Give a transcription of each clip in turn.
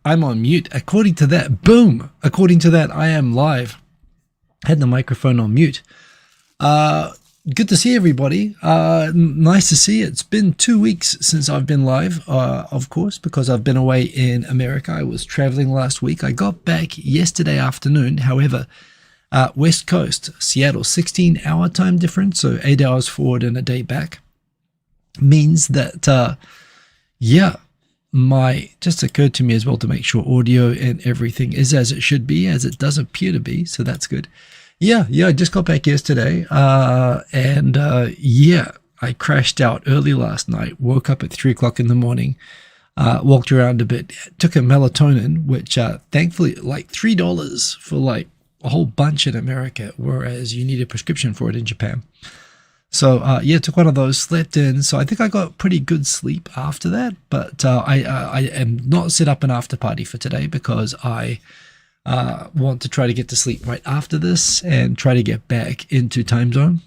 I'm on mute. According to that, boom. According to that, I am live. Had the microphone on mute. Good to see everybody. Nice to see it. It's been 2 weeks since I've been live, of course, because I've been away in America. I was traveling last week. I got back yesterday afternoon. However, West Coast, Seattle, 16-hour time difference, so 8 hours forward and a day back, means that, just occurred to me as well to make sure audio and everything is as it should be, as it does appear to be, so that's good. I just got back yesterday, I crashed out early last night, woke up at 3 o'clock in the morning, walked around a bit, took a melatonin, which thankfully, like $3 for like a whole bunch in America, whereas you need a prescription for it in Japan. So, took one of those, slept in. So I think I got pretty good sleep after that. But I am not set up an after party for today because I want to try to get to sleep right after this and try to get back into time zone.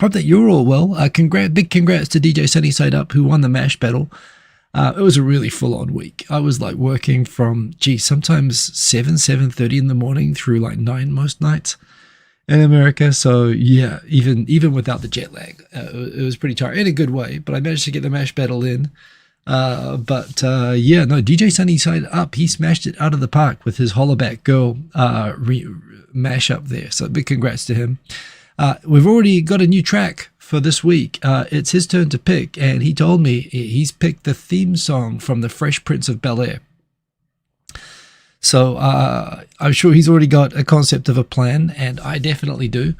Hope that you're all well. Big congrats to DJ Sunnyside Up, who won the MASH battle. It was a really full-on week. I was like working from, sometimes 7:30 in the morning through like 9 most nights in America. So yeah, even without the jet lag, it was pretty tiring in a good way, but I managed to get the MASH battle in. DJ Sunnyside Up, he smashed it out of the park with his Hollaback Girl mash up there. So big congrats to him. We've already got a new track for this week. It's his turn to pick, and he told me he's picked the theme song from The Fresh Prince of Bel-Air. So I'm sure he's already got a concept of a plan, and I definitely do,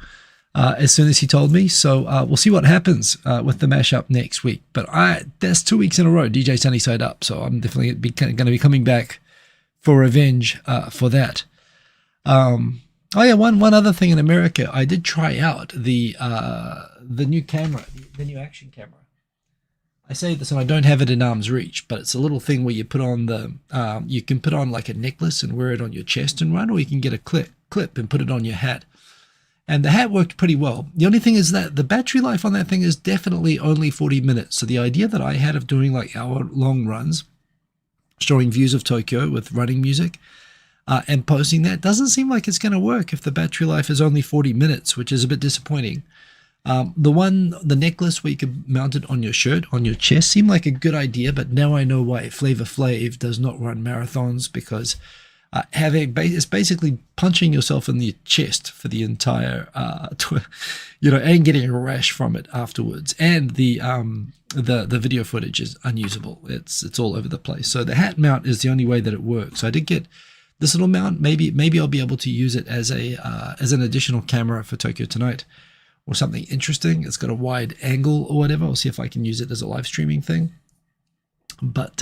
as soon as he told me. So we'll see what happens with the mashup next week. But that's 2 weeks in a row, DJ Sunnyside Up. So I'm definitely going to be coming back for revenge for that. One other thing in America, I did try out the new camera, the new action camera. I say this and I don't have it in arm's reach, but it's a little thing where you put on you can put on like a necklace and wear it on your chest and run, or you can get a clip and put it on your hat. And the hat worked pretty well. The only thing is that the battery life on that thing is definitely only 40 minutes. So the idea that I had of doing like hour-long runs, showing views of Tokyo with running music, and posting that doesn't seem like it's going to work if the battery life is only 40 minutes, which is a bit disappointing. The necklace where you could mount it on your shirt, on your chest, seemed like a good idea, but now I know why Flavor Flav does not run marathons, because it's basically punching yourself in the chest for the entire, and getting a rash from it afterwards. And the video footage is unusable. It's all over the place. So the hat mount is the only way that it works. So I did get this little mount. Maybe I'll be able to use it as an additional camera for Tokyo Tonight, or something interesting. It's got a wide angle or whatever. I'll see if I can use it as a live streaming thing. But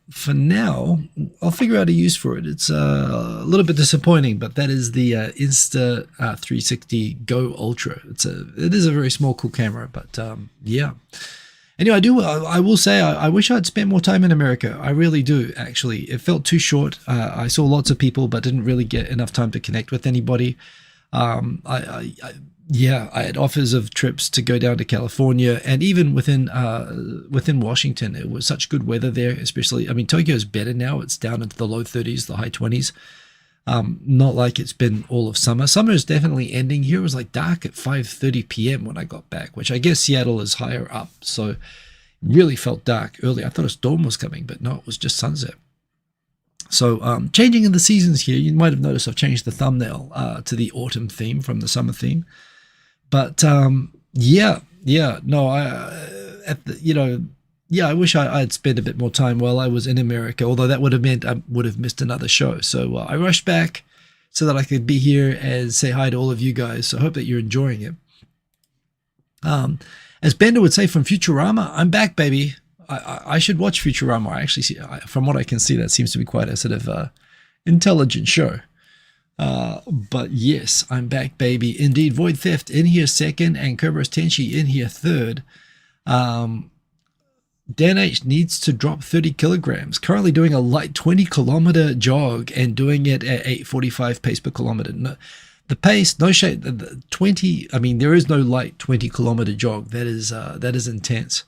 for now, I'll figure out a use for it. It's a little bit disappointing, but that is the Insta 360 Go Ultra. It is a very small, cool camera, but Anyway, I will say I wish I'd spent more time in America. I really do, actually. It felt too short. I saw lots of people, but didn't really get enough time to connect with anybody. I had offers of trips to go down to California, and even within Washington, it was such good weather there, especially, Tokyo's better now. It's down into the low 30s, the high 20s. Not like it's been all of summer. Summer is definitely ending here. It was like dark at 5:30 p.m. when I got back, which I guess Seattle is higher up. So it really felt dark early. I thought a storm was coming, but no, it was just sunset. So changing in the seasons here, you might have noticed I've changed the thumbnail to the autumn theme from the summer theme. But I wish I had spent a bit more time while I was in America, although that would have meant I would have missed another show. So I rushed back so that I could be here and say hi to all of you guys. So I hope that you're enjoying it. As Bender would say from Futurama, I'm back, baby. I should watch Futurama. I actually see, from what I can see, that seems to be quite a sort of intelligent show. But yes, I'm back, baby. Indeed, Void Theft in here second, and Kerberos Tenshi in here third. Dan H needs to drop 30 kilograms. Currently doing a light 20-kilometer jog and doing it at 8:45 pace per kilometer. No, the pace, no shade. 20. There is no light 20-kilometer jog. That is intense.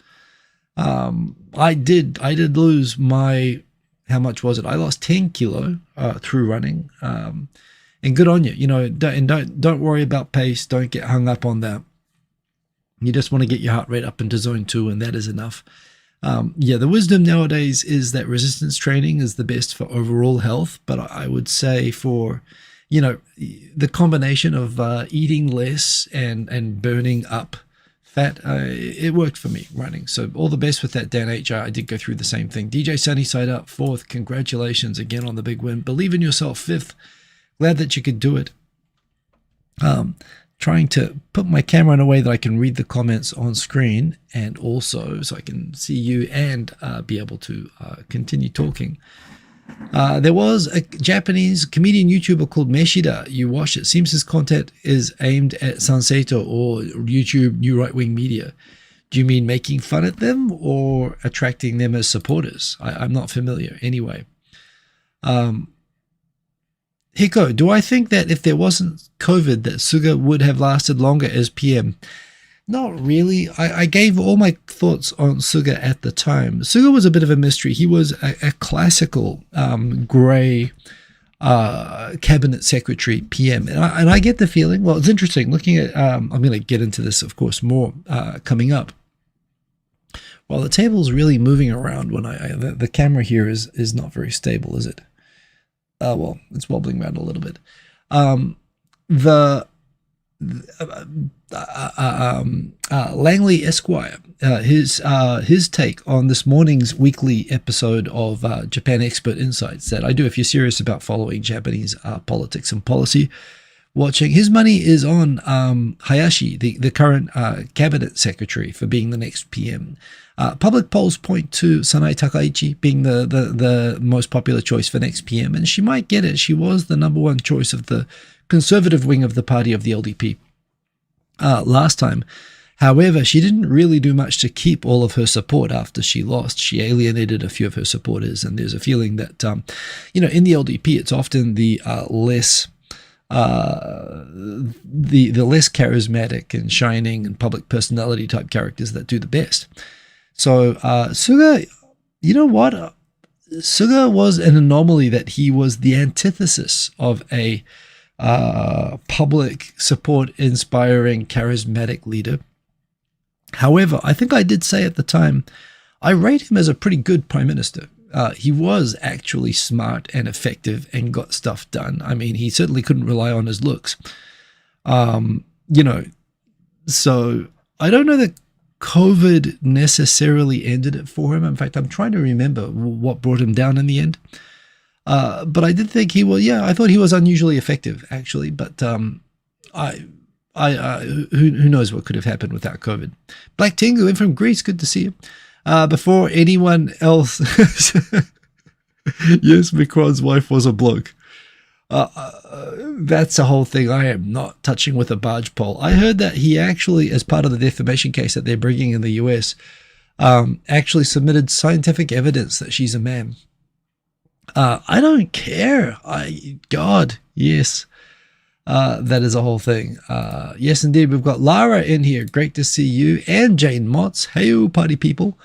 I did lose my how much was it? I lost 10 kilo through running. And good on you. You know, don't worry about pace. Don't get hung up on that. You just want to get your heart rate up into zone 2, and that is enough. Yeah, the wisdom nowadays is that resistance training is the best for overall health. But I would say for, you know, the combination of eating less and burning up fat, it worked for me running. So all the best with that, Dan H. I did go through the same thing. DJ Sunnyside up 4th. Congratulations again on the big win. Believe in yourself 5th. Glad that you could do it. Trying to put my camera in a way that I can read the comments on screen, and also so I can see you and be able to continue talking. There was a Japanese comedian YouTuber called Meshida. You watch it. Seems his content is aimed at Sanseito or YouTube New Right Wing Media. Do you mean making fun at them or attracting them as supporters? I'm not familiar. Anyway. Hiko, do I think that if there wasn't COVID that Suga would have lasted longer as PM? Not really. I gave all my thoughts on Suga at the time. Suga was a bit of a mystery. He was a classical grey cabinet secretary PM. And I get the feeling, well, it's interesting looking at, I'm going to get into this, of course, more coming up. Well, the table's really moving around when the camera here is not very stable, is it? Well, it's wobbling around a little bit. Langley Esquire, his take on this morning's weekly episode of Japan Expert Insights that I do if you're serious about following Japanese politics and policy. Watching his money is on Hayashi, the current cabinet secretary, for being the next PM. Public polls point to Sanae Takaichi being the most popular choice for next PM, and she might get it. She was the number one choice of the conservative wing of the party of the LDP last time. However, she didn't really do much to keep all of her support after she lost. She alienated a few of her supporters, and there's a feeling that, in the LDP, it's often the less charismatic and shining and public personality type characters that do the best. So Suga, you know what? Suga was an anomaly that he was the antithesis of a public support inspiring charismatic leader. However, I think I did say at the time, I rate him as a pretty good prime minister. He was actually smart and effective and got stuff done. I mean, he certainly couldn't rely on his looks. So I don't know that COVID necessarily ended it for him. In fact, I'm trying to remember what brought him down in the end. But I did think I thought he was unusually effective, actually. But who knows what could have happened without COVID. Black Tingu in from Greece, good to see you. Before anyone else, yes, Macron's wife was a bloke. That's the whole thing. I am not touching with a barge pole. I heard that he actually, as part of the defamation case that they're bringing in the US, actually submitted scientific evidence that she's a man. I don't care. God, yes. That is a whole thing. Yes, indeed. We've got Lara in here. Great to see you. And Jane Motts. Hey, party people.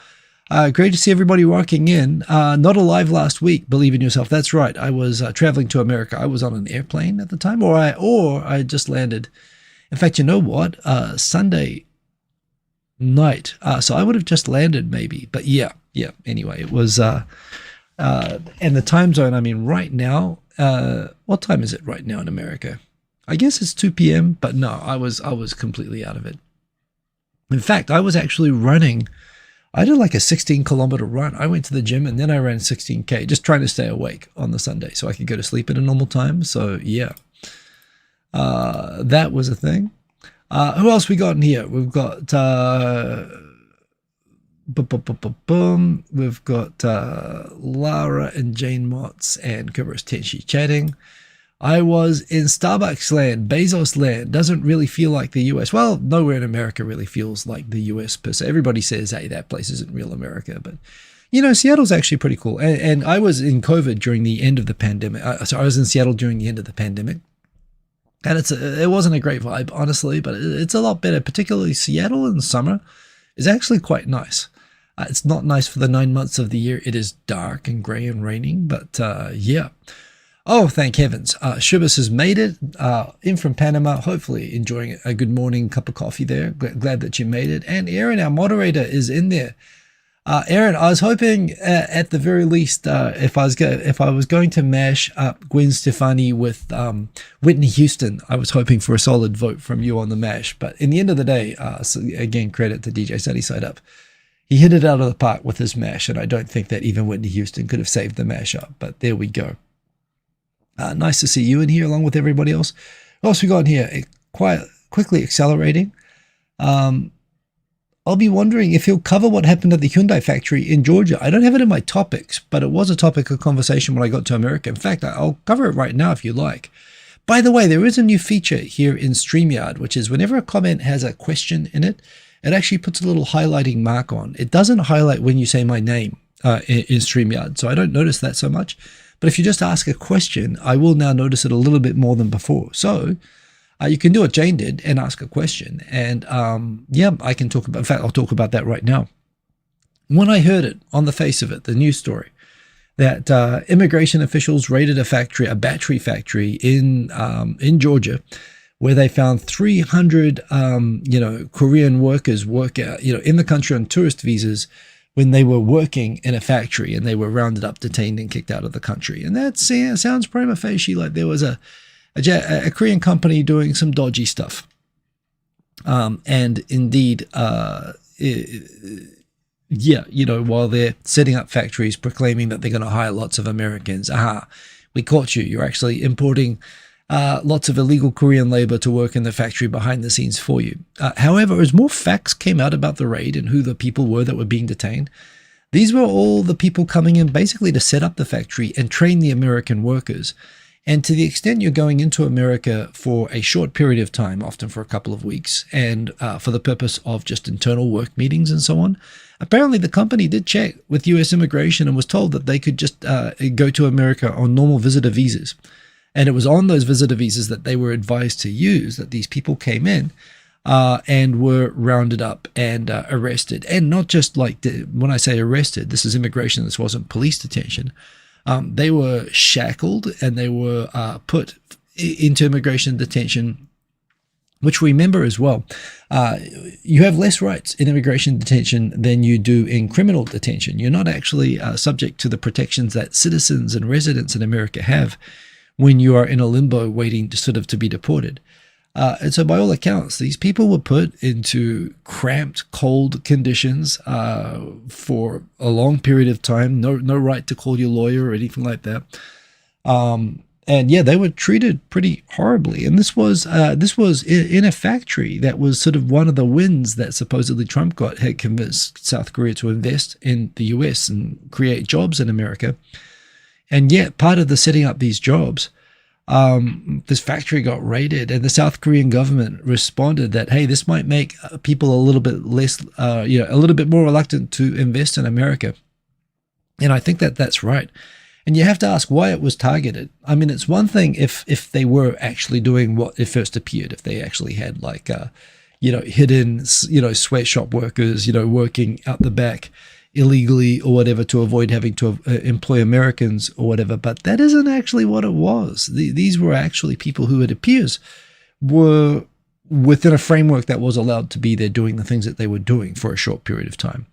Great to see everybody walking in. Not alive last week. Believe in yourself. That's right. I was traveling to America. I was on an airplane at the time, or I just landed. In fact, you know what? Sunday night. So I would have just landed maybe. But yeah. Anyway, it was. And the time zone. I mean, right now. What time is it right now in America? I guess it's 2 p.m. But no, I was completely out of it. In fact, I was actually running. I did like a 16-kilometer run. I went to the gym and then I ran 16K, just trying to stay awake on the Sunday so I could go to sleep at a normal time. So yeah, that was a thing. Who else we got in here? We've got we've got Lara and Jane Motts and Kubri's Tenshi chatting. I was in Starbucks land, Bezos land. Doesn't really feel like the US. Well, nowhere in America really feels like the US per se. Everybody says, hey, that place isn't real America. But, Seattle's actually pretty cool. And I was in COVID during the end of the pandemic. So I was in Seattle during the end of the pandemic. And it wasn't a great vibe, honestly, but it's a lot better. Particularly Seattle in the summer is actually quite nice. It's not nice for the 9 months of the year. It is dark and grey and raining, but yeah. Oh, thank heavens. Shubis has made it in from Panama, hopefully enjoying a good morning cup of coffee there. Glad that you made it. And Aaron, our moderator, is in there. Aaron, I was hoping at the very least, if I was going to mash up Gwen Stefani with Whitney Houston, I was hoping for a solid vote from you on the mash. But in the end of the day, so again, credit to DJ Sunny Side Up. He hit it out of the park with his mash, and I don't think that even Whitney Houston could have saved the mash up. But there we go. Nice to see you in here along with everybody else. What else we got in here? Quite quickly accelerating. I'll be wondering if he'll cover what happened at the Hyundai factory in Georgia. I don't have it in my topics, but it was a topic of conversation when I got to America. In fact, I'll cover it right now if you like. By the way, there is a new feature here in StreamYard, which is whenever a comment has a question in it, it actually puts a little highlighting mark on. It doesn't highlight when you say my name in StreamYard, so I don't notice that so much. But if you just ask a question, I will now notice it a little bit more than before. So you can do what Jane did and ask a question. And yeah, I can talk about, in fact, I'll talk about that right now. When I heard it on the face of it, the news story, that immigration officials raided a battery factory in Georgia, where they found 300, Korean workers in the country on tourist visas when they were working in a factory, and they were rounded up, detained, and kicked out of the country. And that sounds prima facie like there was a Korean company doing some dodgy stuff. And indeed, while they're setting up factories, proclaiming that they're going to hire lots of Americans. Aha, we caught you. You're actually importing lots of illegal Korean labor to work in the factory behind the scenes for you. However, as more facts came out about the raid and who the people were that were being detained, these were all the people coming in basically to set up the factory and train the American workers. And to the extent you're going into America for a short period of time, often for a couple of weeks, and for the purpose of just internal work meetings and so on, apparently the company did check with U.S. immigration and was told that they could just go to America on normal visitor visas. And it was on those visitor visas that they were advised to use that these people came in and were rounded up and arrested. And not just like, when I say arrested, this is immigration, this wasn't police detention. They were shackled and they were put into immigration detention, which remember as well, you have less rights in immigration detention than you do in criminal detention. You're not actually subject to the protections that citizens and residents in America have when you are in a limbo waiting to be deported. And so by all accounts, these people were put into cramped, cold conditions for a long period of time. No right to call your lawyer or anything like that. And yeah, they were treated pretty horribly. And this was in a factory that was sort of one of the wins that supposedly Trump had convinced South Korea to invest in the US and create jobs in America. And yet, part of the setting up these jobs, this factory got raided, and the South Korean government responded that, hey, this might make people a little bit less, a little bit more reluctant to invest in America. And I think that that's right. And you have to ask why it was targeted. I mean, it's one thing if they were actually doing what it first appeared, if they actually had hidden, sweatshop workers, working out the back illegally or whatever to avoid having to employ Americans or whatever. But that isn't actually what it was. These were actually people who, it appears, were within a framework that was allowed to be there doing the things that they were doing for a short period of time.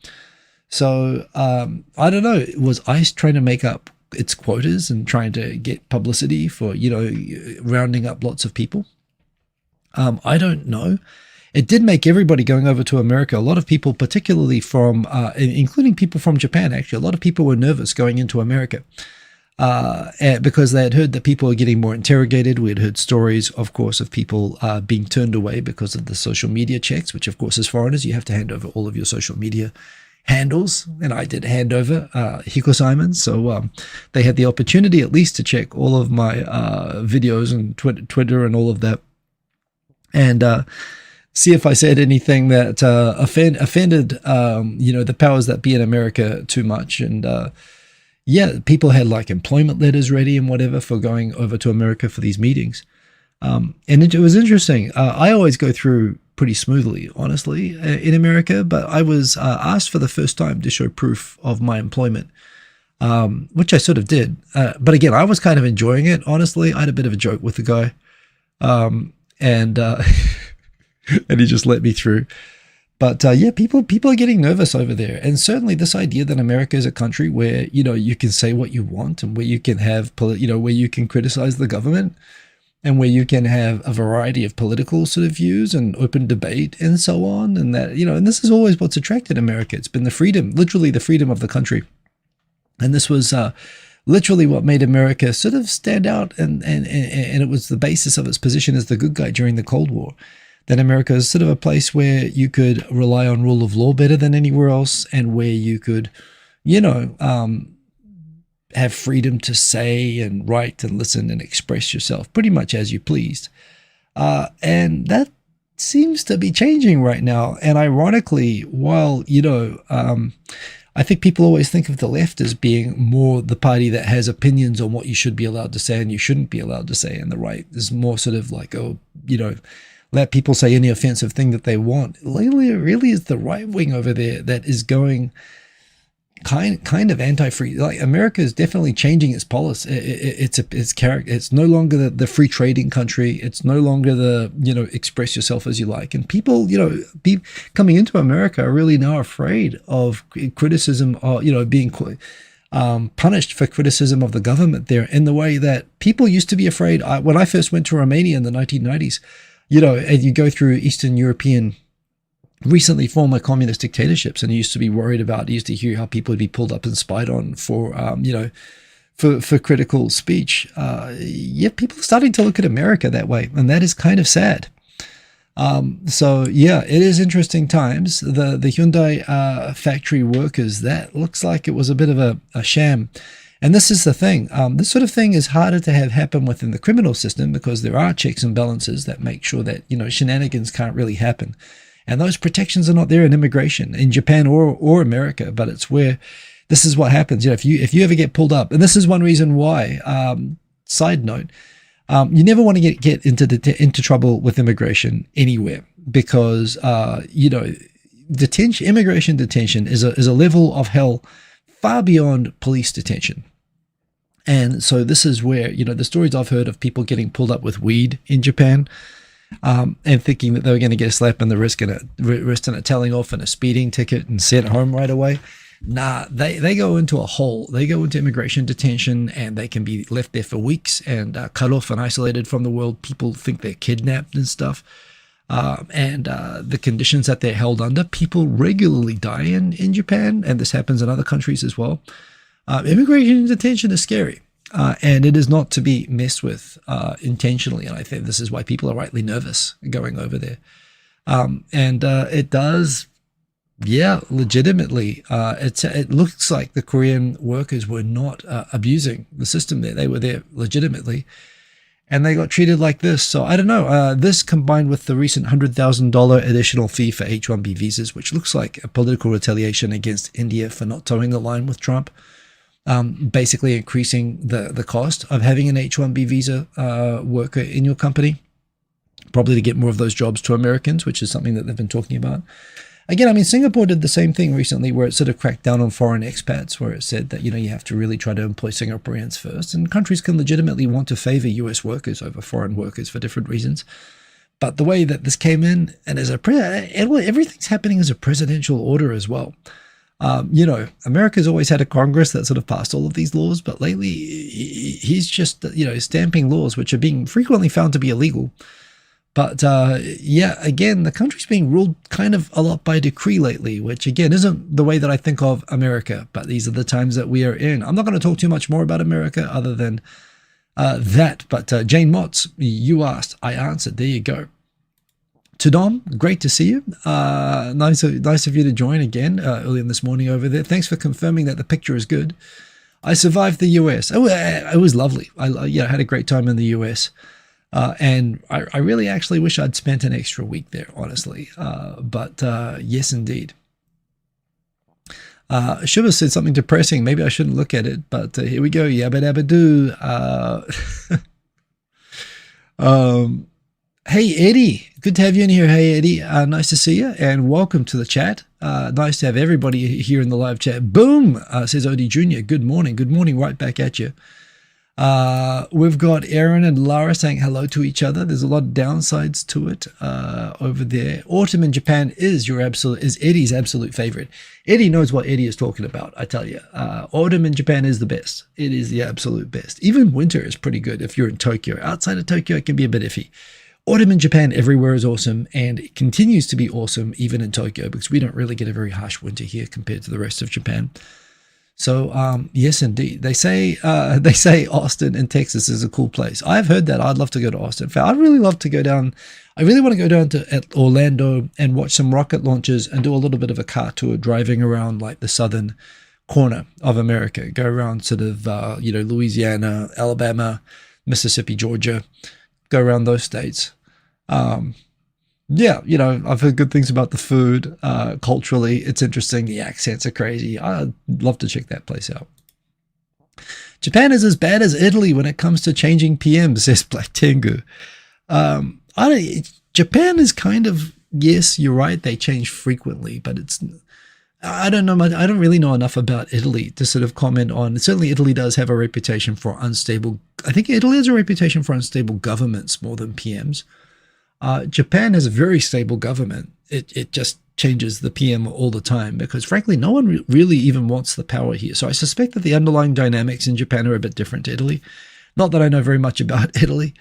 So I don't know, was ICE trying to make up its quotas and trying to get publicity for, rounding up lots of people? I don't know. It did make everybody going over to America, a lot of people, particularly from, including people from Japan, actually, a lot of people were nervous going into America because they had heard that people were getting more interrogated. We had heard stories, of course, of people being turned away because of the social media checks, which, of course, as foreigners, you have to hand over all of your social media handles. And I did hand over Hiko Simon. So they had the opportunity at least to check all of my videos and Twitter and all of that. And see if I said anything that offended, the powers that be in America too much. And people had like employment letters ready and whatever for going over to America for these meetings. And it was interesting. I always go through pretty smoothly, honestly, in America, but I was asked for the first time to show proof of my employment, which I sort of did. But again, I was kind of enjoying it, honestly. I had a bit of a joke with the guy, and and he just let me through. But yeah, people are getting nervous over there, and certainly this idea that America is a country where you can say what you want and where you can have where you can criticize the government and where you can have a variety of political sort of views and open debate and so on, and that and this is always what's attracted America. It's been the freedom, literally the freedom of the country, and this was literally what made America sort of stand out, and it was the basis of its position as the good guy during the Cold War. That America is sort of a place where you could rely on rule of law better than anywhere else, and where you could, have freedom to say and write and listen and express yourself pretty much as you pleased. And that seems to be changing right now. And ironically, while, I think people always think of the left as being more the party that has opinions on what you should be allowed to say and you shouldn't be allowed to say, and the right is more sort of like, let people say any offensive thing that they want. Lately, it really is the right wing over there that is going kind of anti-free. Like, America is definitely changing its policy. Its character. It's no longer the free trading country. It's no longer the express yourself as you like. And people coming into America are really now afraid of criticism, or being punished for criticism of the government there, in the way that people used to be afraid. When I first went to Romania in the 1990s. And you go through Eastern European, recently former communist dictatorships, and you used to be worried about, you used to hear how people would be pulled up and spied on for, for critical speech. People are starting to look at America that way, and that is kind of sad. So yeah, it is interesting times. The Hyundai factory workers, that looks like it was a bit of a sham. And this is the thing. This sort of thing is harder to have happen within the criminal system, because there are checks and balances that make sure that shenanigans can't really happen, and those protections are not there in immigration in Japan or America. But it's where this is what happens. If you ever get pulled up, and this is one reason why. Side note, you never want to get into trouble with immigration anywhere, because immigration detention is a level of hell far beyond police detention. And so this is where, the stories I've heard of people getting pulled up with weed in Japan, and thinking that they were going to get a slap in the wrist and a telling off and a speeding ticket and sent home right away. Nah, they go into a hole. They go into immigration detention, and they can be left there for weeks and cut off and isolated from the world. People think they're kidnapped and stuff. And the conditions that they're held under, people regularly die in Japan, and this happens in other countries as well. Immigration detention is scary, and it is not to be messed with intentionally, and I think this is why people are rightly nervous going over there. And it does, legitimately, it looks like the Korean workers were not abusing the system there. They were there legitimately, and they got treated like this. So I don't know. This, combined with the recent $100,000 additional fee for H-1B visas, which looks like a political retaliation against India for not towing the line with Trump, basically increasing the cost of having an H-1B visa worker in your company, probably to get more of those jobs to Americans, which is something that they've been talking about. Again, Singapore did the same thing recently, where it sort of cracked down on foreign expats, where it said that, you have to really try to employ Singaporeans first. And countries can legitimately want to favor US workers over foreign workers for different reasons. But the way that this came in, and everything's happening as a presidential order as well. America's always had a Congress that sort of passed all of these laws, but lately he's just, stamping laws which are being frequently found to be illegal. But again, the country's being ruled kind of a lot by decree lately, which again isn't the way that I think of America. But these are the times that we are in. I'm not going to talk too much more about America other than that. But Jane Motz, you asked, I answered. There you go. To Dom, great to see you. Nice of you to join again early in this morning over there. Thanks for confirming that the picture is good. I survived the US. Oh, it was lovely. I had a great time in the US. And I really actually wish I'd spent an extra week there, honestly. But yes, indeed. Shiva said something depressing. Maybe I shouldn't look at it, but here we go. Yabba dabba doo. Um, hey, Eddie. Good to have you in here. Hey, Eddie. Nice to see you and welcome to the chat. Nice to have everybody here in the live chat. Boom, says Odie Jr. Good morning. Good morning. Right back at you. We've got Aaron and Lara saying hello to each other. There's a lot of downsides to it over there. Autumn in Japan is Eddie's absolute favorite. Eddie knows what Eddie is talking about, I tell you. Autumn in Japan is the best. It is the absolute best. Even winter is pretty good if you're in Tokyo. Outside of Tokyo, it can be a bit iffy. Autumn in Japan everywhere is awesome, and it continues to be awesome even in Tokyo because we don't really get a very harsh winter here compared to the rest of Japan. So yes, indeed. They say Austin in Texas is a cool place. I've heard that. I'd love to go to Austin. I'd really love to go down. I really want to go down to Orlando and watch some rocket launches and do a little bit of a car tour, driving around like the southern corner of America. Go around sort of Louisiana, Alabama, Mississippi, Georgia. Go around those states. Yeah, I've heard good things about the food. Culturally, it's interesting. The accents are crazy. I'd love to check that place out. Japan is as bad as Italy when it comes to changing PM, says Black Tengu. Japan is kind of, yes, you're right, they change frequently, but I don't know much. I don't really know enough about Italy to sort of comment on. Certainly, Italy does have a reputation for unstable. I think Italy has a reputation for unstable governments more than PMs. Japan has a very stable government. It just changes the PM all the time because, frankly, no one really even wants the power here. So I suspect that the underlying dynamics in Japan are a bit different to Italy. Not that I know very much about Italy,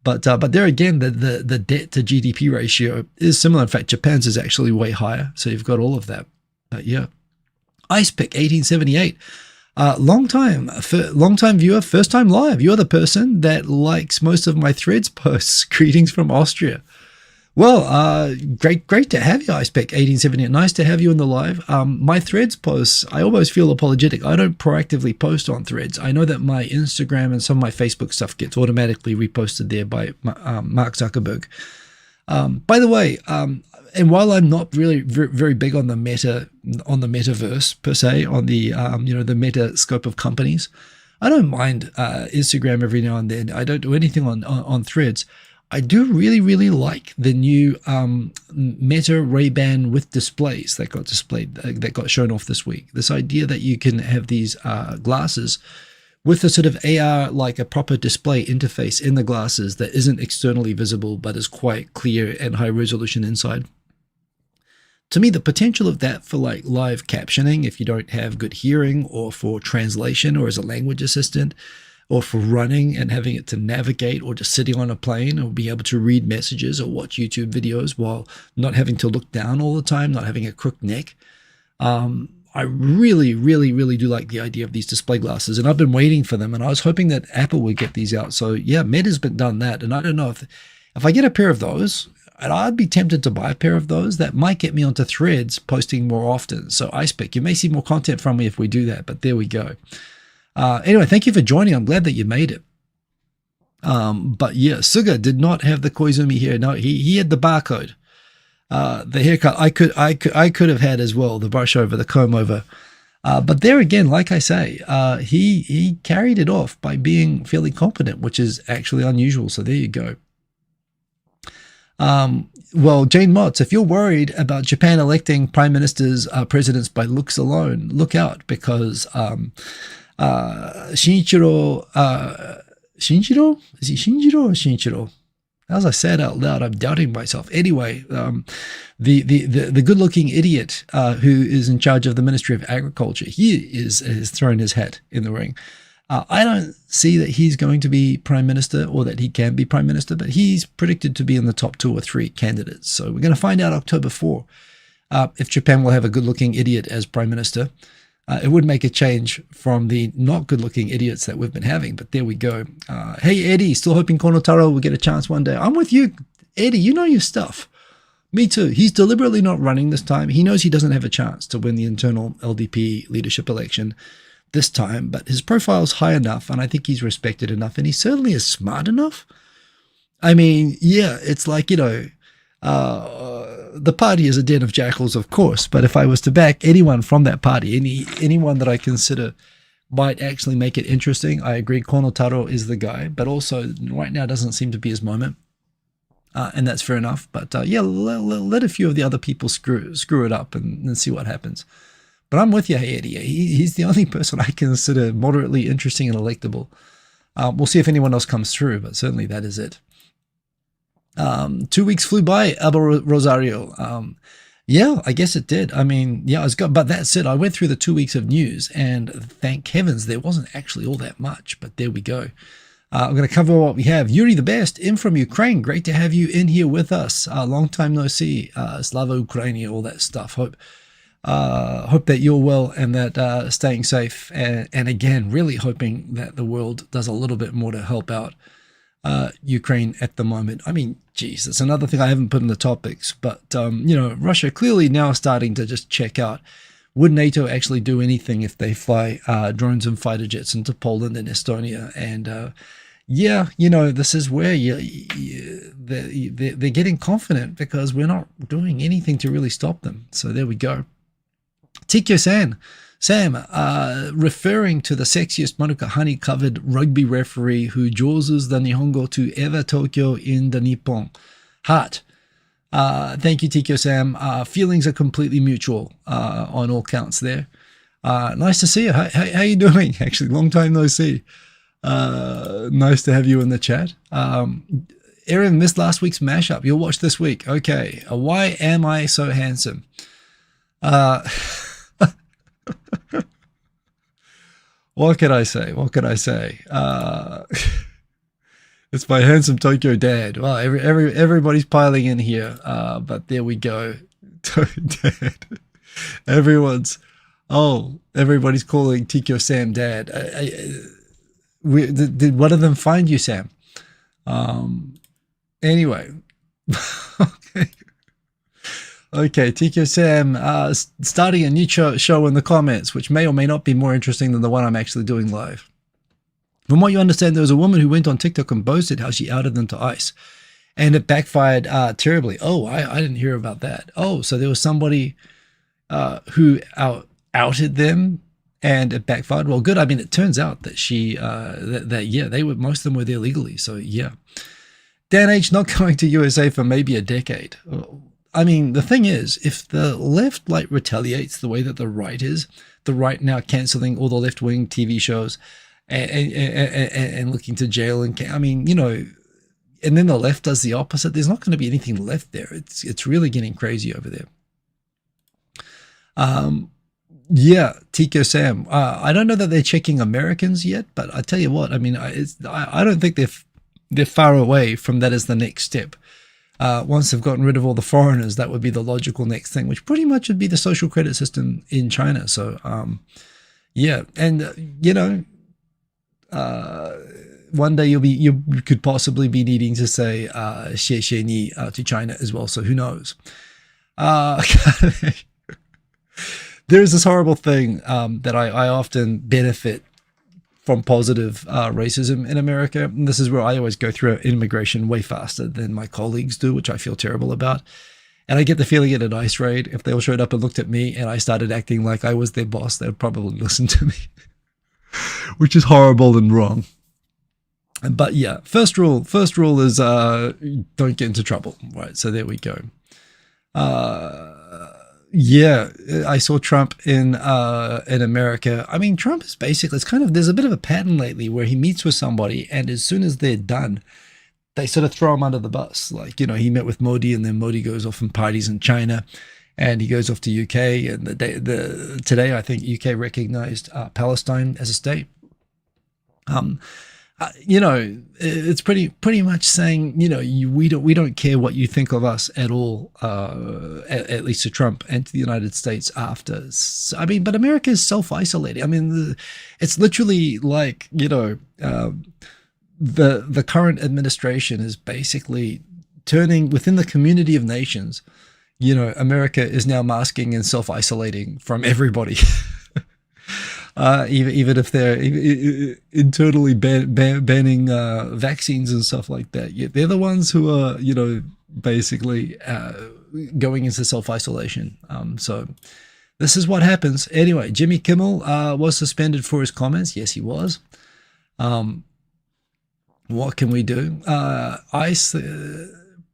but there again, the debt to GDP ratio is similar. In fact, Japan's is actually way higher. So you've got all of that. Yeah. Icepick 1878. Long time viewer, first time live. You're the person that likes most of my threads posts. Greetings from Austria. Well, great to have you, Icepick 1878. Nice to have you in the live. My threads posts, I almost feel apologetic. I don't proactively post on threads. I know that my Instagram and some of my Facebook stuff gets automatically reposted there by Mark Zuckerberg. By the way, and while I'm not really very big on the metaverse per se, on the the meta scope of companies, I don't mind Instagram every now and then. I don't do anything on Threads. I do really like the new Meta Ray-Ban with displays that got shown off this week. This idea that you can have these glasses with a sort of AR, like a proper display interface in the glasses that isn't externally visible but is quite clear and high resolution inside. To me, the potential of that for like live captioning, if you don't have good hearing, or for translation, or as a language assistant, or for running and having it to navigate, or just sitting on a plane, or be able to read messages or watch YouTube videos while not having to look down all the time, not having a crooked neck. I really do like the idea of these display glasses, and I've been waiting for them, and I was hoping that Apple would get these out. So yeah, Meta's been done that, and I don't know if I get a pair of those, and I'd be tempted to buy a pair of those. That might get me onto Threads posting more often. So Icepick, you may see more content from me if we do that, but there we go. Anyway, thank you for joining. I'm glad that you made it. But yeah, Suga did not have the Koizumi here. No, he had the barcode. The haircut I could have had as well, the brush over, the comb over. But there again, like I say, he carried it off by being fairly competent, which is actually unusual. So there you go. Well, Jane Motz, if you're worried about Japan electing prime ministers, presidents by looks alone, look out, because Shinichiro, is he Shinjiro or Shinichiro? As I said out loud, I'm doubting myself. Anyway, the good-looking idiot who is in charge of the Ministry of Agriculture, he has thrown his hat in the ring. I don't see that he's going to be prime minister, or that he can be prime minister, but he's predicted to be in the top 2 or 3 candidates. So we're going to find out October 4 if Japan will have a good-looking idiot as prime minister. It would make a change from the not good-looking idiots that we've been having, but there we go. Hey, Eddie, still hoping Konotaro will get a chance one day. I'm with you, Eddie. You know your stuff. Me too. He's deliberately not running this time. He knows he doesn't have a chance to win the internal LDP leadership election this time, but his profile is high enough, and I think he's respected enough, and he certainly is smart enough. I mean, yeah, it's like, the party is a den of jackals, of course, but if I was to back anyone from that party, anyone that I consider might actually make it interesting. I agree, Konotaro is the guy, but also right now doesn't seem to be his moment. And that's fair enough. But yeah, let a few of the other people screw it up and see what happens. But I'm with you, Eddie. He's the only person I consider moderately interesting and electable. We'll see if anyone else comes through, but certainly that is it. 2 weeks flew by, Abel Rosario. Yeah, I guess it did. I mean, yeah, but that said, I went through the 2 weeks of news, and thank heavens there wasn't actually all that much, but there we go. I'm going to cover what we have. Yuri the Best, in from Ukraine. Great to have you in here with us. Long time no see. Slava Ukraini, all that stuff. Hope that you're well and that staying safe. And again, really hoping that the world does a little bit more to help out Ukraine at the moment. I mean, geez, it's another thing I haven't put in the topics, but Russia clearly now starting to just check out. Would NATO actually do anything if they fly drones and fighter jets into Poland and Estonia? And yeah, this is where they're getting confident because we're not doing anything to really stop them. So there we go. Tikyo-san, Sam, referring to the sexiest Manuka honey-covered rugby referee who joses the Nihongo to Eva Tokyo in the Nippon. Heart. Thank you, Tikyo Sam. Feelings are completely mutual on all counts there. Nice to see you. How you doing? Actually, long time no see. Nice to have you in the chat. Erin missed last week's mashup. You'll watch this week. Okay. Why am I so handsome? What can I say? It's my handsome Tokyo dad. Well, everybody's piling in here, but there we go. Dad. Everybody's calling Tokyo Sam dad. Did one of them find you, Sam? Anyway. Okay, Tokyo Sam starting a new show in the comments, which may or may not be more interesting than the one I'm actually doing live. From what you understand, there was a woman who went on TikTok and boasted how she outed them to ICE. And it backfired terribly. Oh, I didn't hear about that. Oh, so there was somebody who outed them and it backfired. Well, good. I mean, it turns out that most of them were there legally. So, yeah. Dan H. not going to USA for maybe a decade. I mean, the thing is, if the left retaliates the way that the right is, the right now canceling all the left-wing TV shows, and looking to jail and and then the left does the opposite. There's not going to be anything left there. It's really getting crazy over there. Yeah, Tiko Sam. I don't know that they're checking Americans yet, but I tell you what. I mean, I don't think they're far away from that as the next step. Once they've gotten rid of all the foreigners, that would be the logical next thing, which pretty much would be the social credit system in China. So, yeah, and one day you could possibly be needing to say xie xie ni to China as well. So who knows? There's this horrible thing that I often benefit from positive racism in America. And this is where I always go through immigration way faster than my colleagues do, which I feel terrible about. And I get the feeling at an ICE raid, if they all showed up and looked at me and I started acting like I was their boss, they would probably listen to me, which is horrible and wrong. But yeah, first rule is don't get into trouble, right? So there we go. Yeah, I saw Trump in America. I mean, Trump is basically, there's a bit of a pattern lately where he meets with somebody and as soon as they're done, they sort of throw him under the bus. Like, he met with Modi and then Modi goes off and parties in China and he goes off to UK. And today, I think UK recognized Palestine as a state. It's pretty much saying, we don't care what you think of us at all, at least to Trump and to the United States after. I mean, but America is self-isolating. I mean, it's literally like, the current administration is basically turning within the community of nations. America is now masking and self-isolating from everybody. Even if they're internally banning vaccines and stuff like that, they're the ones who are, basically going into self-isolation. So This is what happens. Anyway, Jimmy Kimmel was suspended for his comments. Yes, he was. What can we do? ICE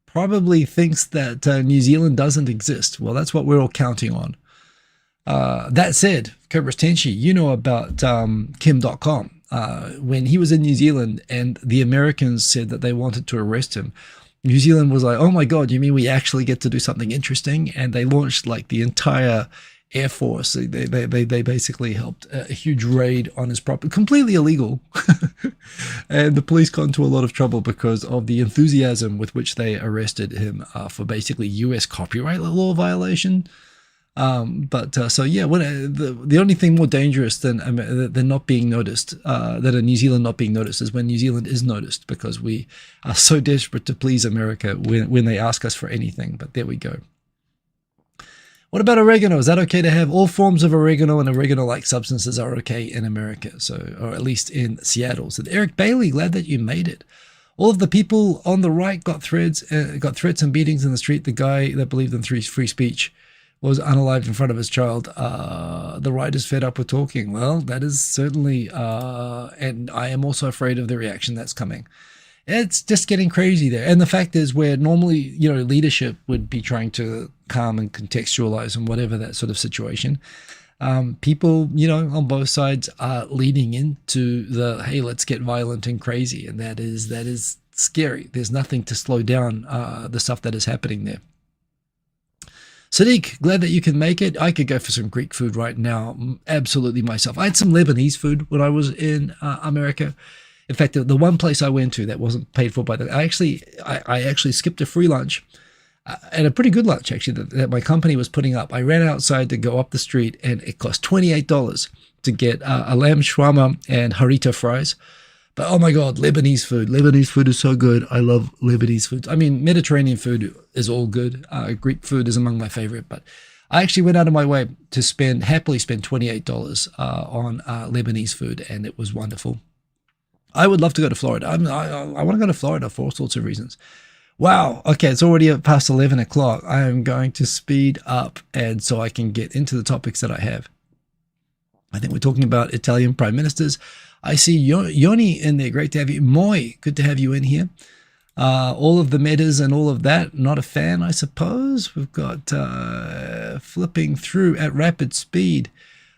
probably thinks that New Zealand doesn't exist. Well, that's what we're all counting on. That said, Cobras Tenshi, you know about Kim.com. When he was in New Zealand and the Americans said that they wanted to arrest him, New Zealand was like, oh my God, you mean we actually get to do something interesting? And they launched like the entire Air Force. They basically helped a huge raid on his property, completely illegal. And the police got into a lot of trouble because of the enthusiasm with which they arrested him for basically US copyright law violation. So yeah, the only thing more dangerous than not being noticed, than a New Zealand not being noticed, is when New Zealand is noticed, because we are so desperate to please America when they ask us for anything. But there we go. What about oregano? Is that okay to have? All forms of oregano and oregano-like substances are okay in America, or at least in Seattle. So Eric Bailey, glad that you made it. All of the people on the right got threats and beatings in the street. The guy that believed in free speech was unalived in front of his child. The right is fed up with talking. Well, that is certainly, and I am also afraid of the reaction that's coming. It's just getting crazy there. And the fact is, where normally, leadership would be trying to calm and contextualize and whatever that sort of situation, people, on both sides are leading into the, hey, let's get violent and crazy. And that is scary. There's nothing to slow down the stuff that is happening there. Sadiq, glad that you can make it. I could go for some Greek food right now, absolutely myself. I had some Lebanese food when I was in America. In fact, the one place I went to that wasn't paid for by I actually skipped a free lunch, and a pretty good lunch actually that my company was putting up. I ran outside to go up the street, and it cost $28 to get a lamb shawarma and harita fries. But oh my God, Lebanese food is so good. I love Lebanese food. I mean, Mediterranean food is all good. Greek food is among my favorite, but I actually went out of my way to happily spend $28 on Lebanese food, and it was wonderful. I would love to go to Florida. I want to go to Florida for all sorts of reasons. Wow. Okay, it's already past 11 o'clock. I am going to speed up, and so I can get into the topics that I have. I think we're talking about Italian prime ministers. I see Yoni in there. Great to have you. Moy, good to have you in here. All of the metas and all of that, not a fan, I suppose. We've got flipping through at rapid speed.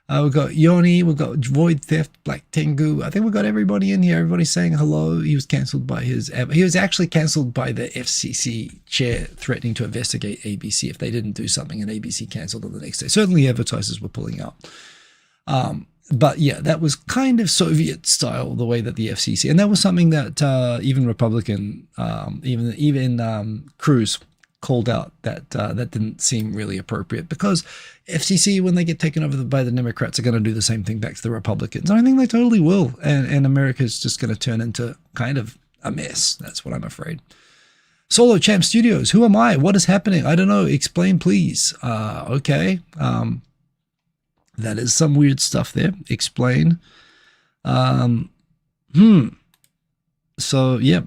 We've got Yoni, we've got Void Theft, Black Tengu. I think we've got everybody in here. Everybody's saying hello. He was cancelled by he was actually cancelled by the FCC chair, threatening to investigate ABC if they didn't do something, and ABC cancelled on the next day. Certainly advertisers were pulling out. But yeah, that was kind of Soviet style, the way that the FCC, and that was something that even Republican, even Cruz called out, that didn't seem really appropriate, because FCC, when they get taken over by the Democrats, are going to do the same thing back to the Republicans. I think they totally will, and America's just going to turn into kind of a mess. That's what I'm afraid. Solo Champ Studios, who am I? What is happening? I don't know. Explain, please. Okay. That is some weird stuff there. Explain. So, yeah,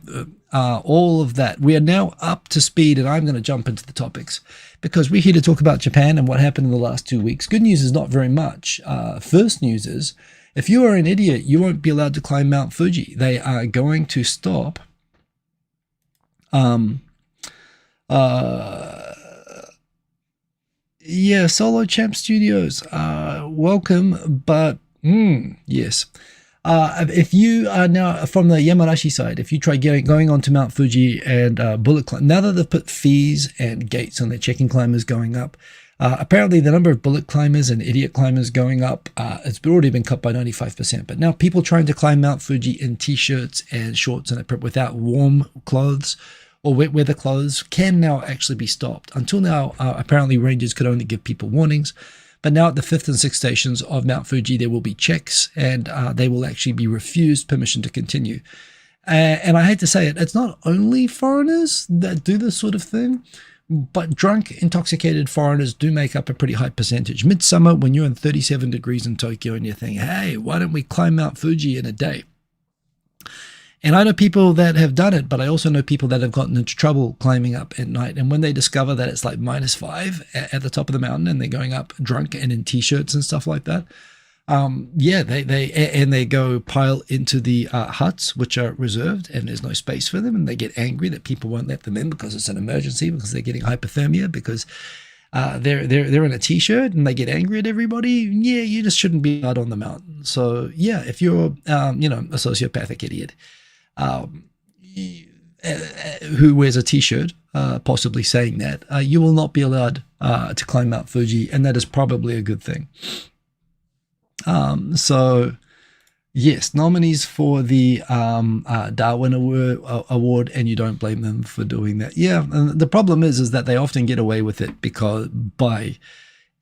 all of that. We are now up to speed, and I'm going to jump into the topics because we're here to talk about Japan and what happened in the last 2 weeks. Good news is not very much. First news is, if you are an idiot, you won't be allowed to climb Mount Fuji. They are going to stop yeah, Solo Champ Studios, welcome, but yes. If you are now from the Yamanashi side, if you try going onto Mount Fuji and bullet climb, now that they've put fees and gates on their checking climbers going up, apparently the number of bullet climbers and idiot climbers going up, it's already been cut by 95%. But now people trying to climb Mount Fuji in t-shirts and shorts and without warm clothes or wet weather clothes can now actually be stopped. Until now, apparently rangers could only give people warnings. But now at the 5th and 6th stations of Mount Fuji, there will be checks, and they will actually be refused permission to continue. And I hate to say it, it's not only foreigners that do this sort of thing, but drunk, intoxicated foreigners do make up a pretty high percentage. Midsummer, when you're in 37 degrees in Tokyo and you're thinking, hey, why don't we climb Mount Fuji in a day? And I know people that have done it, but I also know people that have gotten into trouble climbing up at night. And when they discover that it's like -5 at the top of the mountain and they're going up drunk and in t-shirts and stuff like that, yeah, they go pile into the huts, which are reserved, and there's no space for them, and they get angry that people won't let them in because it's an emergency, because they're getting hypothermia, because they're in a t-shirt, and they get angry at everybody. Yeah, you just shouldn't be out on the mountain. So yeah, if you're a sociopathic idiot who wears a t-shirt, possibly saying that, you will not be allowed to climb Mount Fuji, and that is probably a good thing. So yes, nominees for the Darwin Award, and you don't blame them for doing that. Yeah, and the problem is that they often get away with it by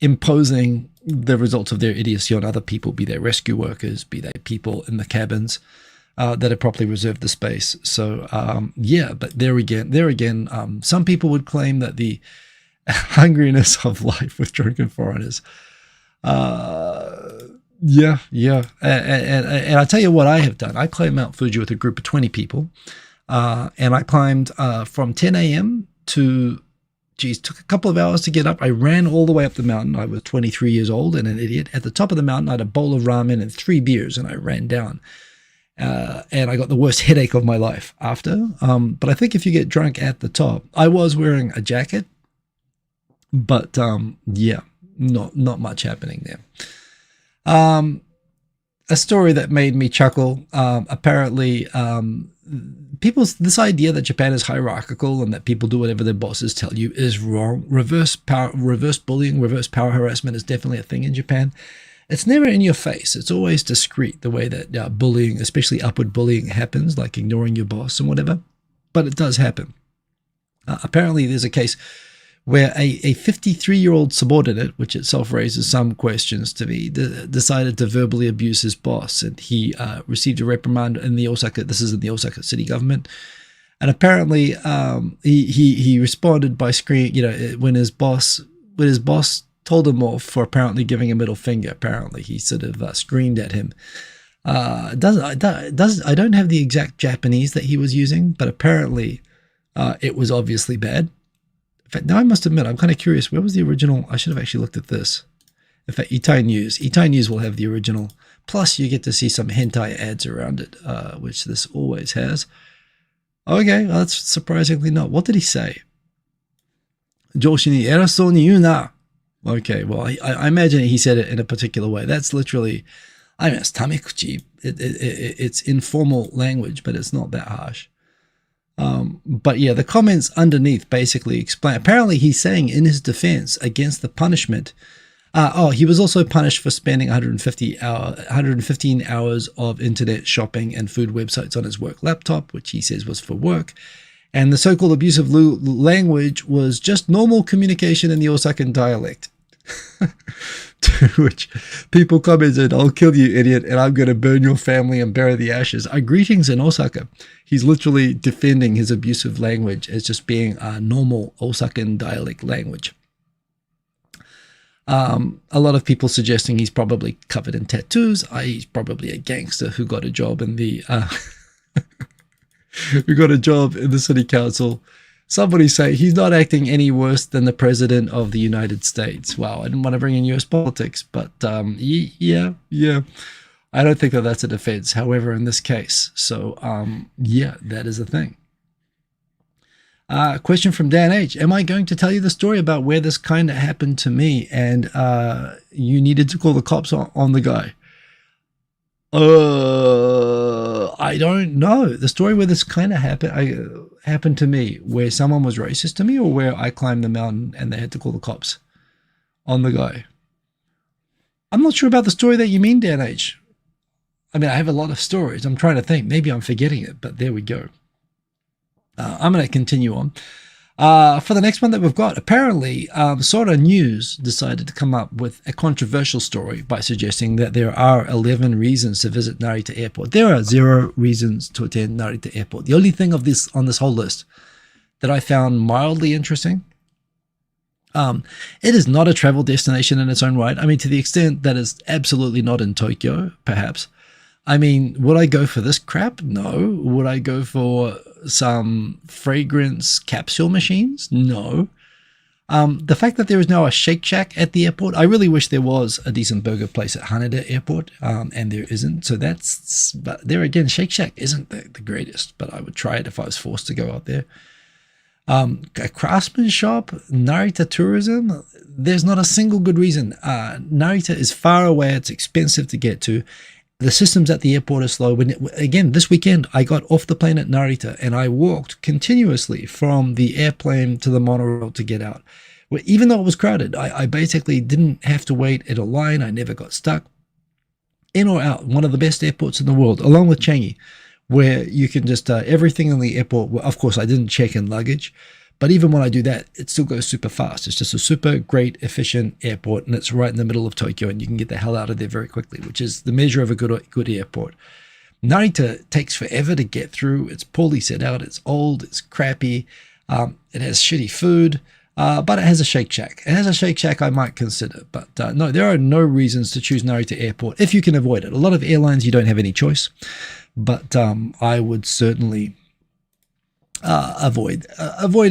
imposing the results of their idiocy on other people, be they rescue workers, be they people in the cabins that have properly reserved the space. So yeah, but there again, some people would claim that the hungriness of life with drunken foreigners. Yeah. And I tell you what I have done. I climbed Mount Fuji with a group of 20 people, and I climbed from 10 a.m. to, took a couple of hours to get up. I ran all the way up the mountain. I was 23 years old and an idiot. At the top of the mountain, I had a bowl of ramen and 3 beers, and I ran down. And I got the worst headache of my life after. But I think if you get drunk at the top, I was wearing a jacket, but yeah, not much happening there. A story that made me chuckle. Apparently, this idea that Japan is hierarchical and that people do whatever their bosses tell you is wrong. Reverse bullying, reverse power harassment is definitely a thing in Japan. It's never in your face. It's always discreet, the way that bullying, especially upward bullying, happens, like ignoring your boss and whatever. But it does happen. Apparently, there's a case where a 53-year-old subordinate, which itself raises some questions to me, decided to verbally abuse his boss, and he received a reprimand in the Osaka. This is in the Osaka city government, and apparently he responded by screaming. When his boss told him off for apparently giving a middle finger. Apparently, he sort of screamed at him. I don't have the exact Japanese that he was using, but apparently it was obviously bad. In fact, now I must admit, I'm kind of curious. Where was the original? I should have actually looked at this. In fact, Itai News will have the original. Plus, you get to see some hentai ads around it, which this always has. Okay, well, that's surprisingly not. What did he say? Joshi ni erasou ni iu na. Okay, well, I imagine he said it in a particular way. That's literally, it's tamekuchi. It's informal language, but it's not that harsh. But yeah, the comments underneath basically explain. Apparently, he's saying in his defense against the punishment. He was also punished for spending 115 hours of internet shopping and food websites on his work laptop, which he says was for work. And the so-called abusive language was just normal communication in the Osakan dialect. To which people commented, "I'll kill you, idiot, and I'm going to burn your family and bury the ashes." Greetings in Osaka. He's literally defending his abusive language as just being a normal Osakan dialect language. A lot of people suggesting he's probably covered in tattoos, i.e. he's probably a gangster who got a job in the city council. Somebody say he's not acting any worse than the president of the United States. Wow, I didn't want to bring in U.S. politics, but yeah. I don't think that's a defense, however, in this case. So, yeah, that is a thing. Question from Dan H. Am I going to tell you the story about where this kind of happened to me and you needed to call the cops on the guy? I don't know. The story where this kind of happened to me, where someone was racist to me, or where I climbed the mountain and they had to call the cops on the guy. I'm not sure about the story that you mean, Dan H. I mean, I have a lot of stories. I'm trying to think. Maybe I'm forgetting it, but there we go. I'm going to continue on. For the next one that we've got, apparently, Sora News decided to come up with a controversial story by suggesting that there are 11 reasons to visit Narita Airport. There are 0 reasons to attend Narita Airport. The only thing on this whole list that I found mildly interesting, it is not a travel destination in its own right. I mean, to the extent that it's absolutely not in Tokyo, perhaps. I mean, would I go for this crap? No. Would I go for some fragrance capsule machines? No. The fact that there is now a Shake Shack at the airport, I really wish there was a decent burger place at Haneda Airport, and there isn't. So but there again, Shake Shack isn't the greatest, but I would try it if I was forced to go out there. A craftsman shop, Narita Tourism, there's not a single good reason. Narita is far away, it's expensive to get to. The systems at the airport are slow. Again, this weekend, I got off the plane at Narita and I walked continuously from the airplane to the monorail to get out. Even though it was crowded, I basically didn't have to wait in a line. I never got stuck. In or out, one of the best airports in the world, along with Changi, where you can just, everything in the airport, well, of course, I didn't check in luggage. But even when I do that, it still goes super fast. It's just a super great, efficient airport, and it's right in the middle of Tokyo, and you can get the hell out of there very quickly, which is the measure of a good airport. Narita takes forever to get through. It's poorly set out. It's old. It's crappy. It has shitty food, but it has a Shake Shack. It has a Shake Shack I might consider, but no, there are no reasons to choose Narita Airport if you can avoid it. A lot of airlines, you don't have any choice, but I would certainly avoid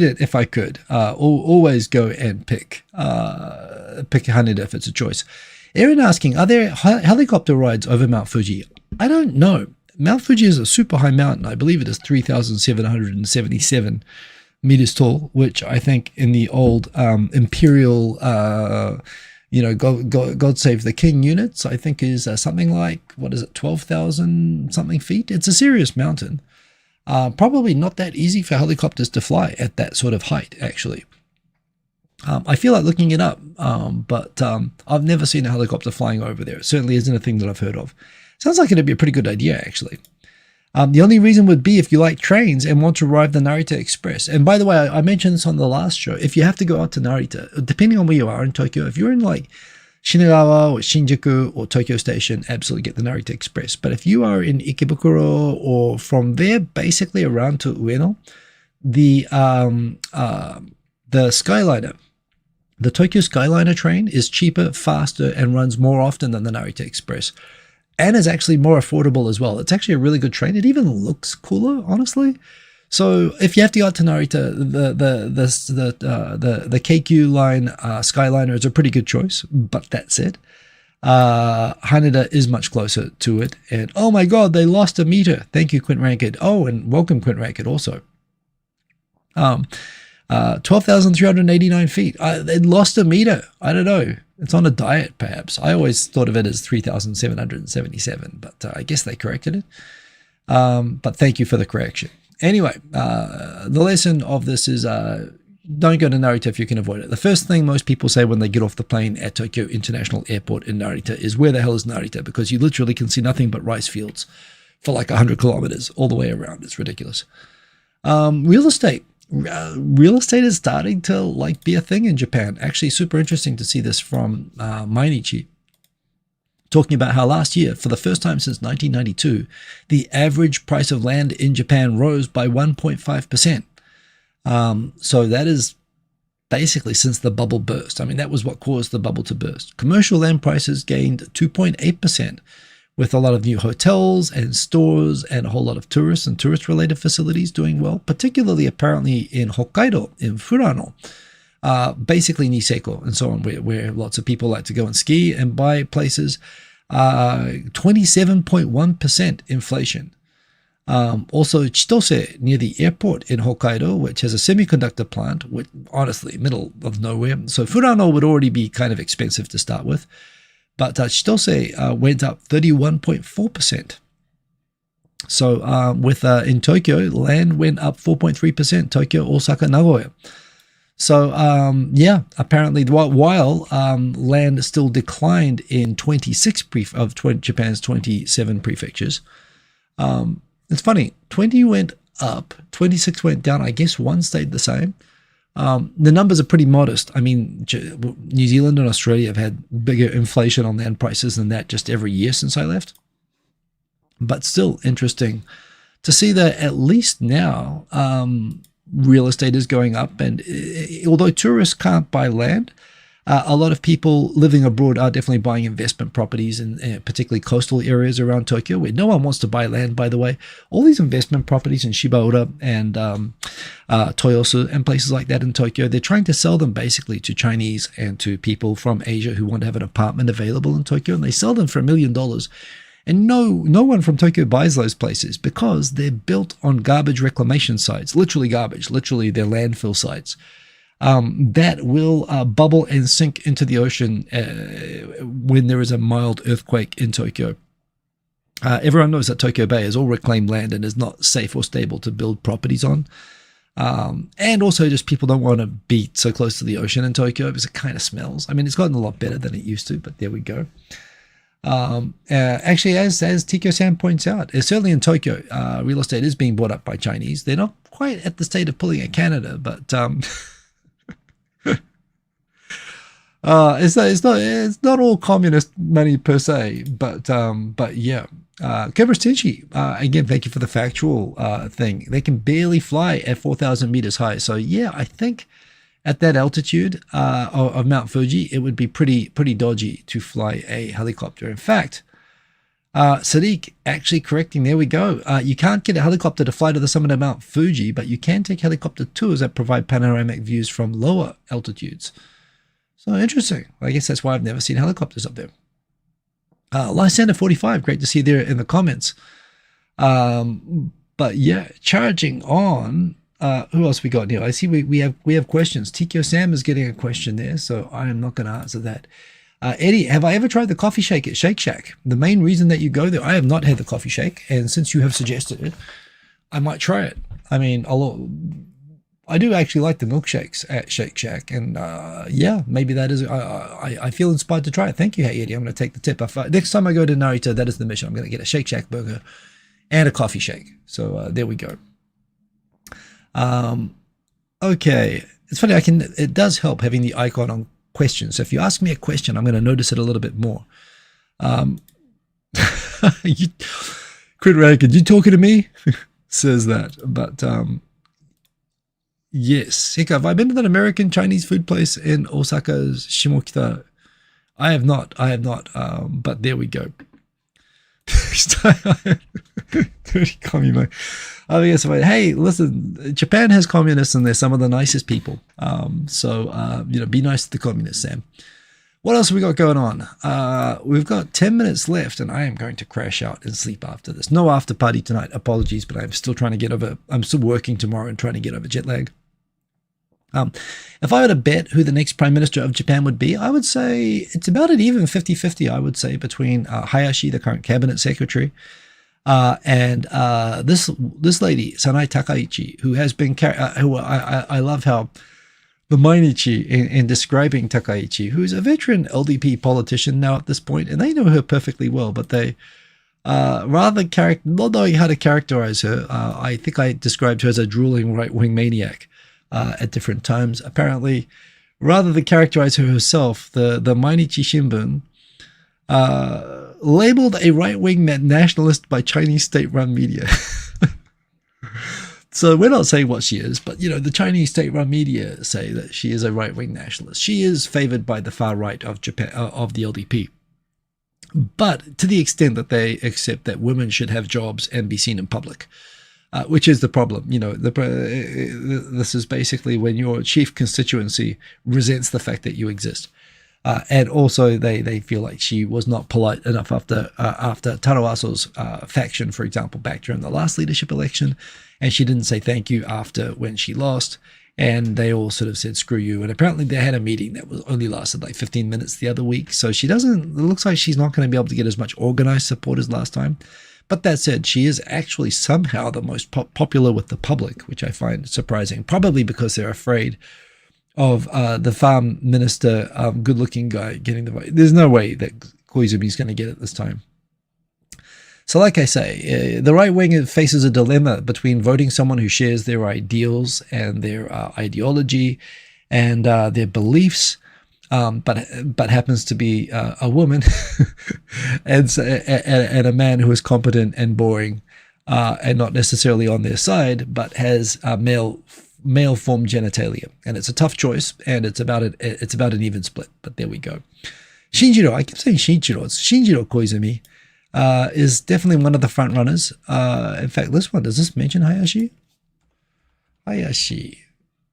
it if I could. Always go and pick Haneda if it's a choice. Aaron asking, are there helicopter rides over Mount Fuji? I don't know. Mount Fuji is a super high mountain. I believe it is 3,777 meters tall, which I think in the old imperial, God Save the King units, I think is something like, 12,000 something feet? It's a serious mountain. Probably not that easy for helicopters to fly at that sort of height, actually. I feel like looking it up, but I've never seen a helicopter flying over there. It certainly isn't a thing that I've heard of. Sounds like it'd be a pretty good idea, actually. The only reason would be if you like trains and want to ride the Narita Express. And by the way, I mentioned this on the last show. If you have to go out to Narita, depending on where you are in Tokyo, if you're in like Shinagawa or Shinjuku or Tokyo Station, absolutely get the Narita Express. But if you are in Ikebukuro or from there, basically around to Ueno, the Skyliner, the Tokyo Skyliner train is cheaper, faster, and runs more often than the Narita Express. And is actually more affordable as well. It's actually a really good train. It even looks cooler, honestly. So if you have to go out to Narita, the KQ line Skyliner is a pretty good choice. But that said, Haneda is much closer to it. And oh my God, they lost a meter. Thank you, Quint Rankid. Oh, and welcome, Quint Rankid also. 12,389 feet. They lost a meter. I don't know. It's on a diet, perhaps. I always thought of it as 3,777, but I guess they corrected it. But thank you for the correction. Anyway, the lesson of this is don't go to Narita if you can avoid it. The first thing most people say when they get off the plane at Tokyo International Airport in Narita is, where the hell is Narita? Because you literally can see nothing but rice fields for like 100 kilometers all the way around. It's ridiculous. Real estate. Real estate is starting to like be a thing in Japan. Actually, super interesting to see this from Mainichi, talking about how last year, for the first time since 1992, the average price of land in Japan rose by 1.5%. So that is basically since the bubble burst. I mean, that was what caused the bubble to burst. Commercial land prices gained 2.8%. with a lot of new hotels and stores and a whole lot of tourists and tourist-related facilities doing well, particularly apparently in Hokkaido, in Furano, basically Niseko and so on, where lots of people like to go and ski and buy places. 27.1% inflation. Also, Chitose, near the airport in Hokkaido, which has a semiconductor plant, which honestly, middle of nowhere. So Furano would already be kind of expensive to start with. But Chitose went up 31.4%. So in Tokyo, land went up 4.3%, Tokyo, Osaka, Nagoya. So apparently while land still declined in 26 of Japan's 27 prefectures, it's funny, 20 went up, 26 went down. I guess one stayed the same. The numbers are pretty modest. I mean, New Zealand and Australia have had bigger inflation on land prices than that just every year since I left. But still interesting to see that at least now real estate is going up. And although tourists can't buy land, A lot of people living abroad are definitely buying investment properties in particularly coastal areas around Tokyo, where no one wants to buy land, by the way. All these investment properties in Shibaura and Toyosu and places like that in Tokyo, they're trying to sell them basically to Chinese and to people from Asia who want to have an apartment available in Tokyo, and they sell them for $1 million. And no one from Tokyo buys those places because they're built on garbage reclamation sites, literally garbage, literally they're landfill sites. That will bubble and sink into the ocean when there is a mild earthquake in Tokyo. Everyone knows that Tokyo Bay is all reclaimed land and is not safe or stable to build properties on. And also just people don't want to be so close to the ocean in Tokyo because it kind of smells. I mean, it's gotten a lot better than it used to, but there we go. Actually, as Tikyo-san points out, certainly in Tokyo, real estate is being bought up by Chinese. They're not quite at the state of pulling at Canada, but it's not all communist money per se. But yeah. Kebristici, again, thank you for the factual thing. They can barely fly at 4,000 meters high. So yeah, I think at that altitude of Mount Fuji, it would be pretty dodgy to fly a helicopter. In fact, Sadiq actually correcting, there we go. You can't get a helicopter to fly to the summit of Mount Fuji, but you can take helicopter tours that provide panoramic views from lower altitudes. So interesting. I guess that's why I've never seen helicopters up there. Lysander 45, great to see you there in the comments. But yeah, charging on. Who else we got here? I see we have questions. Tikyo Sam is getting a question there, so I am not going to answer that. Eddie, have I ever tried the coffee shake at Shake Shack? The main reason that you go there, I have not had the coffee shake, and since you have suggested it, I might try it. I mean, I do actually like the milkshakes at Shake Shack, and yeah, maybe that is. I feel inspired to try it. Thank you, hey Eddie. I'm going to take the tip. Next time I go to Narita, that is the mission. I'm going to get a Shake Shack burger and a coffee shake. So there we go. Okay, it's funny. It does help having the icon on questions. So if you ask me a question, I'm going to notice it a little bit more. Crit Ragged, you talking to me? Says that, but yes. Hika, have I been to that American Chinese food place in Osaka's Shimokita? I have not. But there we go. Dirty commie, mate. I guess, hey, listen, Japan has communists and they're some of the nicest people. So be nice to the communists, Sam. What else have we got going on? We've got 10 minutes left and I am going to crash out and sleep after this. No after party tonight. Apologies, but I'm still working tomorrow and trying to get over jet lag. If I were to bet who the next Prime Minister of Japan would be, I would say it's about an even 50-50, I would say, between Hayashi, the current cabinet secretary, and this lady, Sanai Takaichi, who has been, I love how the Mainichi in describing Takaichi, who is a veteran LDP politician now at this point, and they know her perfectly well, but they rather not knowing how to characterize her, I think I described her as a drooling right-wing maniac at different times. Apparently, rather than characterize her herself, the Mainichi Shimbun labeled a right-wing nationalist by Chinese state-run media. So we're not saying what she is, but the Chinese state-run media say that she is a right-wing nationalist. She is favored by the far right of Japan, of the LDP, but to the extent that they accept that women should have jobs and be seen in public, which is the problem. This is basically when your chief constituency resents the fact that you exist. And also they feel like she was not polite enough after Taro Aso's faction, for example, back during the last leadership election, and she didn't say thank you after when she lost, and they all sort of said screw you. And apparently they had a meeting that was only lasted like 15 minutes the other week, so it looks like she's not going to be able to get as much organized support as last time. But that said, she is actually somehow the most popular with the public, which I find surprising, probably because they're afraid of the farm minister, good-looking guy getting the vote. There's no way that Koizumi's going to get it this time. So like I say, the right wing faces a dilemma between voting someone who shares their ideals and their ideology and their beliefs, but happens to be a woman and a man who is competent and boring and not necessarily on their side, but has male male form genitalia, and it's a tough choice, and it's about an even split. But there we go. Shinjiro, I keep saying Shinjiro. It's Shinjiro Koizumi. Is definitely one of the front runners. In fact, this one, does this mention Hayashi? Hayashi.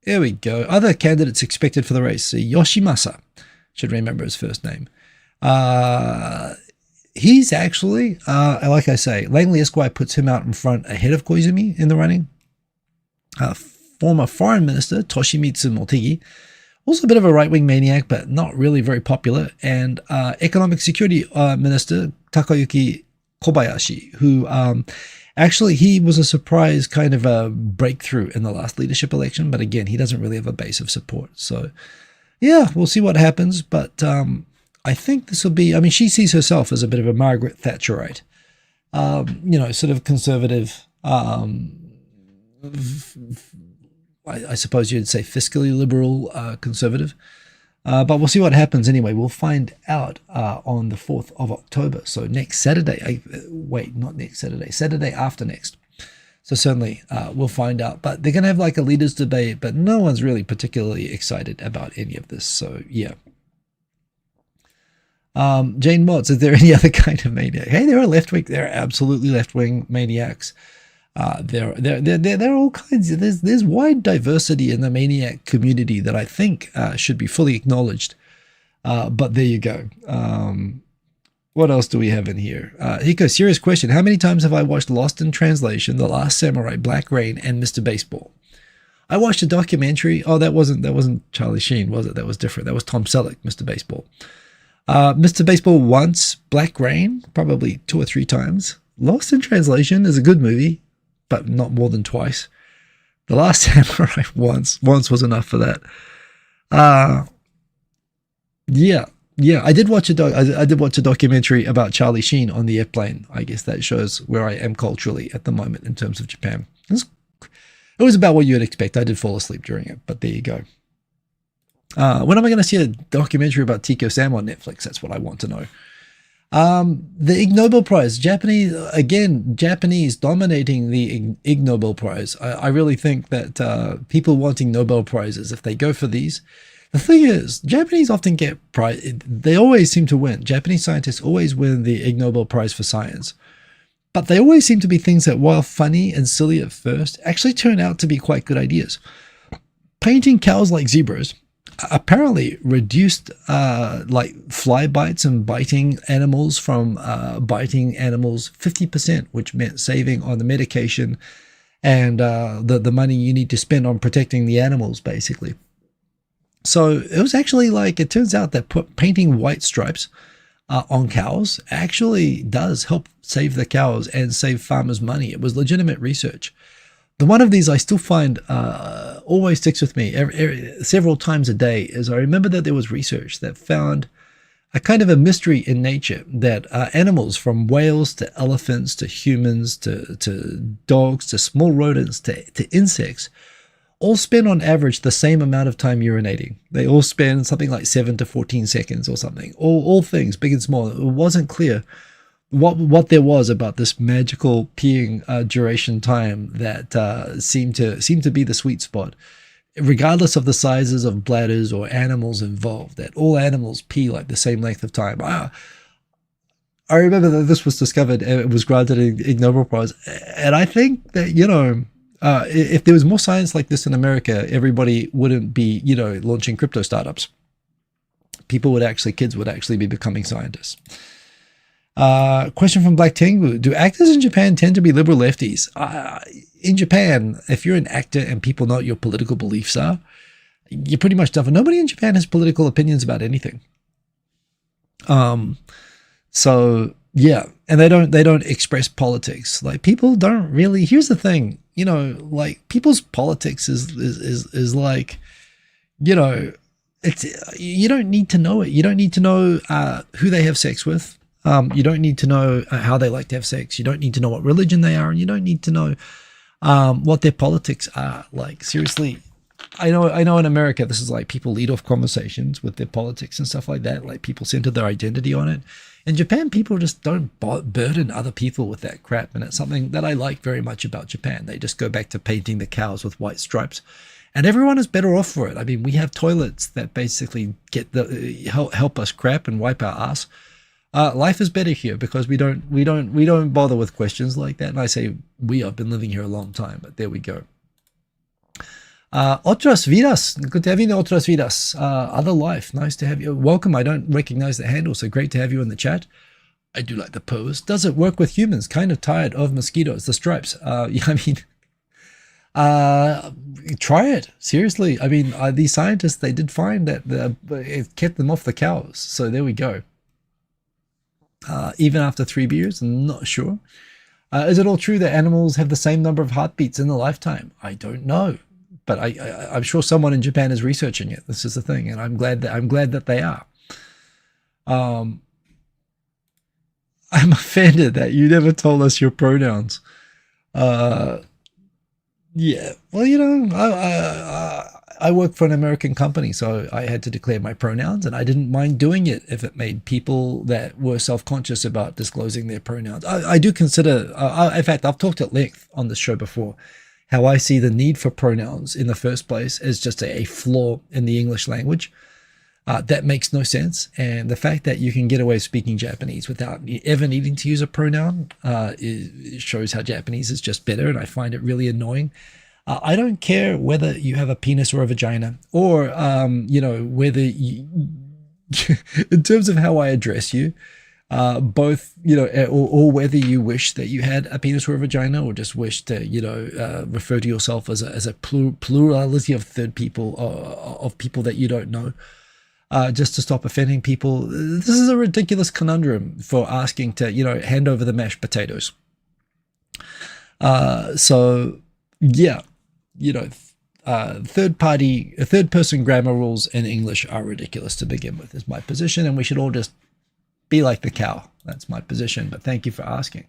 There we go. Other candidates expected for the race. Yoshimasa. Should remember his first name. He's actually, like I say, Langley Esquire puts him out in front ahead of Koizumi in the running. Former foreign minister Toshimitsu Motegi, also a bit of a right-wing maniac, but not really very popular. And economic security minister Takayuki Kobayashi, who actually he was a surprise kind of a breakthrough in the last leadership election. But again, he doesn't really have a base of support. So yeah, we'll see what happens. But I think this will be, I mean, she sees herself as a bit of a Margaret Thatcherite, sort of conservative, I suppose you'd say fiscally liberal conservative. But we'll see what happens anyway. We'll find out on the 4th of October. So next Saturday. Not next Saturday. Saturday after next. So certainly we'll find out. But they're going to have like a leaders debate, but no one's really particularly excited about any of this. So yeah. Jane Motz, is there any other kind of maniac? Hey, there are left-wing. There are absolutely left-wing maniacs. There are all kinds of, there's wide diversity in the maniac community that I think should be fully acknowledged. But there you go. What else do we have in here? Hiko, serious question. How many times have I watched Lost in Translation, The Last Samurai, Black Rain, and Mr. Baseball? I watched a documentary. Oh, that wasn't Charlie Sheen, was it? That was different. That was Tom Selleck, Mr. Baseball. Mr. Baseball once, Black Rain, probably 2 or 3 times. Lost in Translation is a good movie, but not more than twice. The Last Samurai once was enough for that. Yeah. I did watch a documentary about Charlie Sheen on the airplane. I guess that shows where I am culturally at the moment in terms of Japan. It was about what you'd expect. I did fall asleep during it, but there you go. When am I going to see a documentary about Tico Sam on Netflix? That's what I want to know. The Ig Nobel Prize, Japanese dominating the Ig Nobel Prize. I really think that people wanting Nobel Prizes, if they go for these, the thing is, Japanese often get prize. They always seem to win. Japanese scientists always win the Ig Nobel Prize for science. But they always seem to be things that, while funny and silly at first, actually turn out to be quite good ideas. Painting cows like zebras apparently reduced like fly bites and biting animals from biting animals 50%, which meant saving on the medication and the money you need to spend on protecting the animals, basically. So it was actually like, it turns out that painting white stripes on cows actually does help save the cows and save farmers money. It was legitimate research. The one of these I still find always sticks with me several times a day is I remember that there was research that found a kind of a mystery in nature that animals from whales to elephants to humans to dogs to small rodents to insects all spend on average the same amount of time urinating. They all spend something like 7 to 14 seconds or something. All things, big and small. It wasn't clear what there was about this magical peeing duration time that seemed to be the sweet spot, regardless of the sizes of bladders or animals involved. That all animals pee like the same length of time. I remember that this was discovered and it was granted an Ig Nobel Prize, and I think that if there was more science like this in America, everybody wouldn't be launching crypto startups. Kids would actually be becoming scientists. Question from Black Tengu. Do actors in Japan tend to be liberal lefties? In Japan, if you're an actor and people know what your political beliefs are, you're pretty much done for. Nobody in Japan has political opinions about anything. So yeah, and they don't express politics. Like, people don't really. Here's the thing, like, people's politics is like, it's, you don't need to know it. You don't need to know who they have sex with. You don't need to know how they like to have sex. You don't need to know what religion they are, and you don't need to know what their politics are. Like, seriously, I know in America this is like people lead off conversations with their politics and stuff like that. Like, people center their identity on it. In Japan, people just don't burden other people with that crap, and it's something that I like very much about Japan. They just go back to painting the cows with white stripes And everyone is better off for it. I mean, we have toilets that basically get help us crap and wipe our ass. Life is better here because we don't bother with questions like that. And I say I've been living here a long time, but there we go. Otras vidas, good to have you in otras vidas. Other life, nice to have you. Welcome. I don't recognize the handle, so great to have you in the chat. I do like the pose. Does it work with humans? Kind of tired of mosquitoes, the stripes. Yeah, I mean, try it seriously. I mean, these scientists, they did find that it kept them off the cows. So there we go. Even after 3 beers, I'm not sure. Is it all true that animals have the same number of heartbeats in a lifetime? I don't know, but I'm sure someone in Japan is researching it. This is the thing, and I'm glad that they are. I'm offended that you never told us your pronouns. Yeah, well, you know, I work for an American company, so I had to declare my pronouns, and I didn't mind doing it if it made people that were self-conscious about disclosing their pronouns. I do consider, in fact, I've talked at length on this show before, how I see the need for pronouns in the first place as just a flaw in the English language. That makes no sense. And the fact that you can get away speaking Japanese without ever needing to use a pronoun shows how Japanese is just better, and I find it really annoying. I don't care whether you have a penis or a vagina, or, you know, whether you, in terms of how I address you, both, you know, or whether you wish that you had a penis or a vagina, or just wish to, you know, refer to yourself as a plurality of third people, of people that you don't know. Just to stop offending people. This is a ridiculous conundrum for asking to, you know, hand over the mashed potatoes. So, yeah, you know, third person grammar rules in English are ridiculous to begin with, is my position, and we should all just be like the cow. That's my position, but thank you for asking.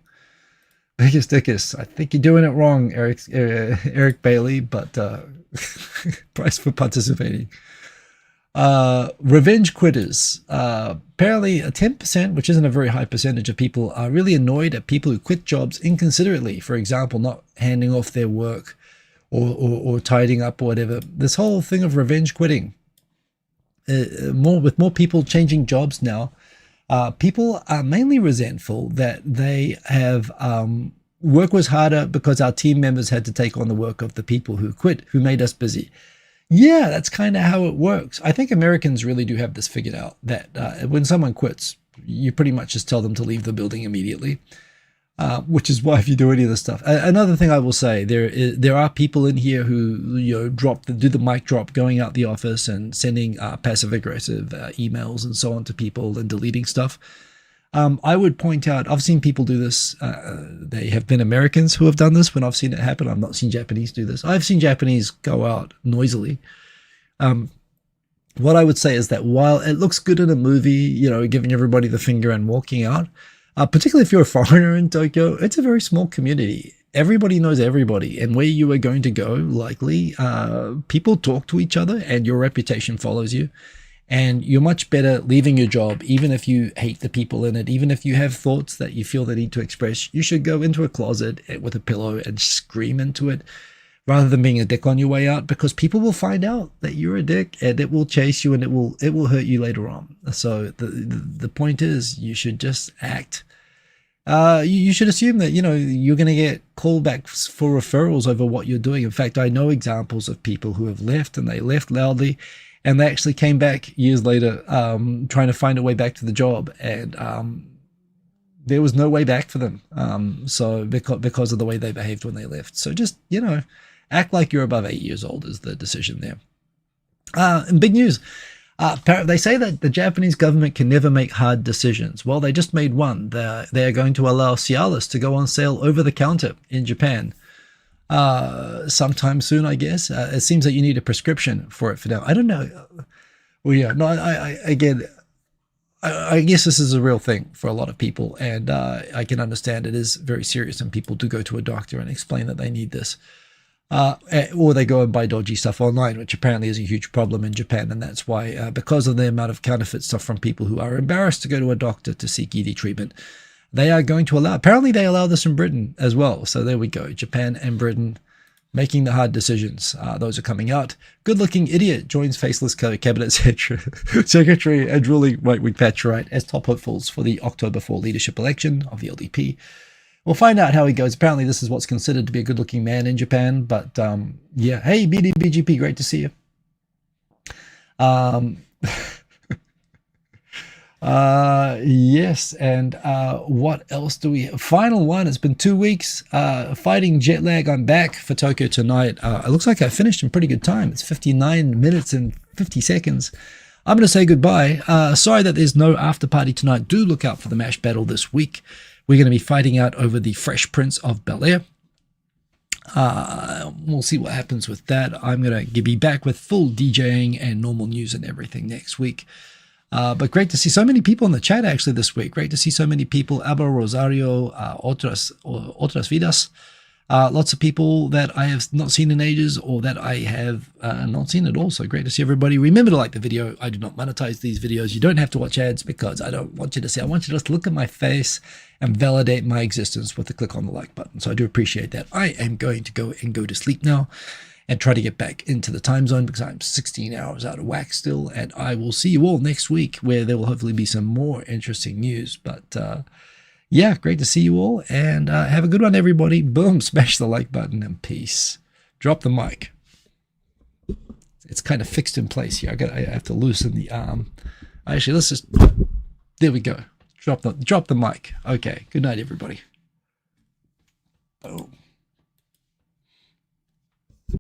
Biggest dickus. I think you're doing it wrong, Eric Bailey, but price for participating. Revenge quitters. Apparently 10%, which isn't a very high percentage of people, are really annoyed at people who quit jobs inconsiderately. For example, not handing off their work or tidying up or whatever. This whole thing of revenge quitting. With more people changing jobs now, people are mainly resentful that they have work was harder because our team members had to take on the work of the people who quit, who made us busy. Yeah, that's kind of how it works. I think Americans really do have this figured out, that when someone quits, you pretty much just tell them to leave the building immediately, which is why if you do any of this stuff. Another thing I will say, there are people in here who, you know, do the mic drop, going out the office and sending passive-aggressive emails and so on to people and deleting stuff. I would point out, I've seen people do this. They have been Americans who have done this when I've seen it happen. I've not seen Japanese do this. I've seen Japanese go out noisily. What I would say is that while it looks good in a movie, you know, giving everybody the finger and walking out, particularly if you're a foreigner in Tokyo, it's a very small community. Everybody knows everybody, and where you are going to go, likely, people talk to each other and your reputation follows you. And you're much better leaving your job, even if you hate the people in it, even if you have thoughts that you feel the need to express. You should go into a closet with a pillow and scream into it, rather than being a dick on your way out, because people will find out that you're a dick, and it will chase you, and it will hurt you later on. So the point is, you should just act. You should assume that, you know, you're going to get callbacks for referrals over what you're doing. In fact, I know examples of people who have left, and they left loudly, and they actually came back years later, trying to find a way back to the job, and there was no way back for them. So because of the way they behaved when they left. So just, you know, act like you're above 8 years old is the decision there. And big news. They say that the Japanese government can never make hard decisions. Well, they just made one. They are going to allow Cialis to go on sale over the counter in Japan. Sometime soon, I guess. It seems that you need a prescription for it for now. I don't know. Well, yeah, no, I guess this is a real thing for a lot of people, and I can understand it is very serious, and people do go to a doctor and explain that they need this. Or they go and buy dodgy stuff online, which apparently is a huge problem in Japan, and that's why, because of the amount of counterfeit stuff from people who are embarrassed to go to a doctor to seek ED treatment, they are going to allow, apparently they allow this in Britain as well. So there we go, Japan and Britain, Making the hard decisions. Those are coming out. Good-looking idiot joins faceless cabinet secretary and ruling right-wing Thatcherite as top hopefuls for the October 4 leadership election of the LDP. We'll find out how he goes. Apparently, this is what's considered to be a good-looking man in Japan. But yeah, hey, BDBGP, great to see you. Yes, and what else do we have? Final one, it's been 2 weeks. Fighting Jetlag, I'm back for Tokyo tonight. It looks like I finished in pretty good time. It's 59 minutes and 50 seconds. I'm going to say goodbye. Sorry that there's no after party tonight. Do look out for the MASH battle this week. We're going to be fighting out over the Fresh Prince of Bel-Air. We'll see what happens with that. I'm going to be back with full DJing and normal news and everything next week. But great to see so many people in the chat actually this week. Great to see so many people. Abba Rosario, Otras Vidas. Lots of people that I have not seen in ages or that I have not seen at all. So great to see everybody. Remember to like the video. I do not monetize these videos. You don't have to watch ads because I don't want you to see. I want you to just look at my face and validate my existence with a click on the like button. So I do appreciate that. I am going to go to sleep now and try to get back into the time zone because I'm 16 hours out of whack still. And I will see you all next week where there will hopefully be some more interesting news. But yeah, great to see you all and have a good one, everybody. Boom, smash the like button and peace. Drop the mic. It's kind of fixed in place here. I have to loosen the arm. Actually, let's just, there we go. Drop the mic. Okay, good night, everybody. Boom.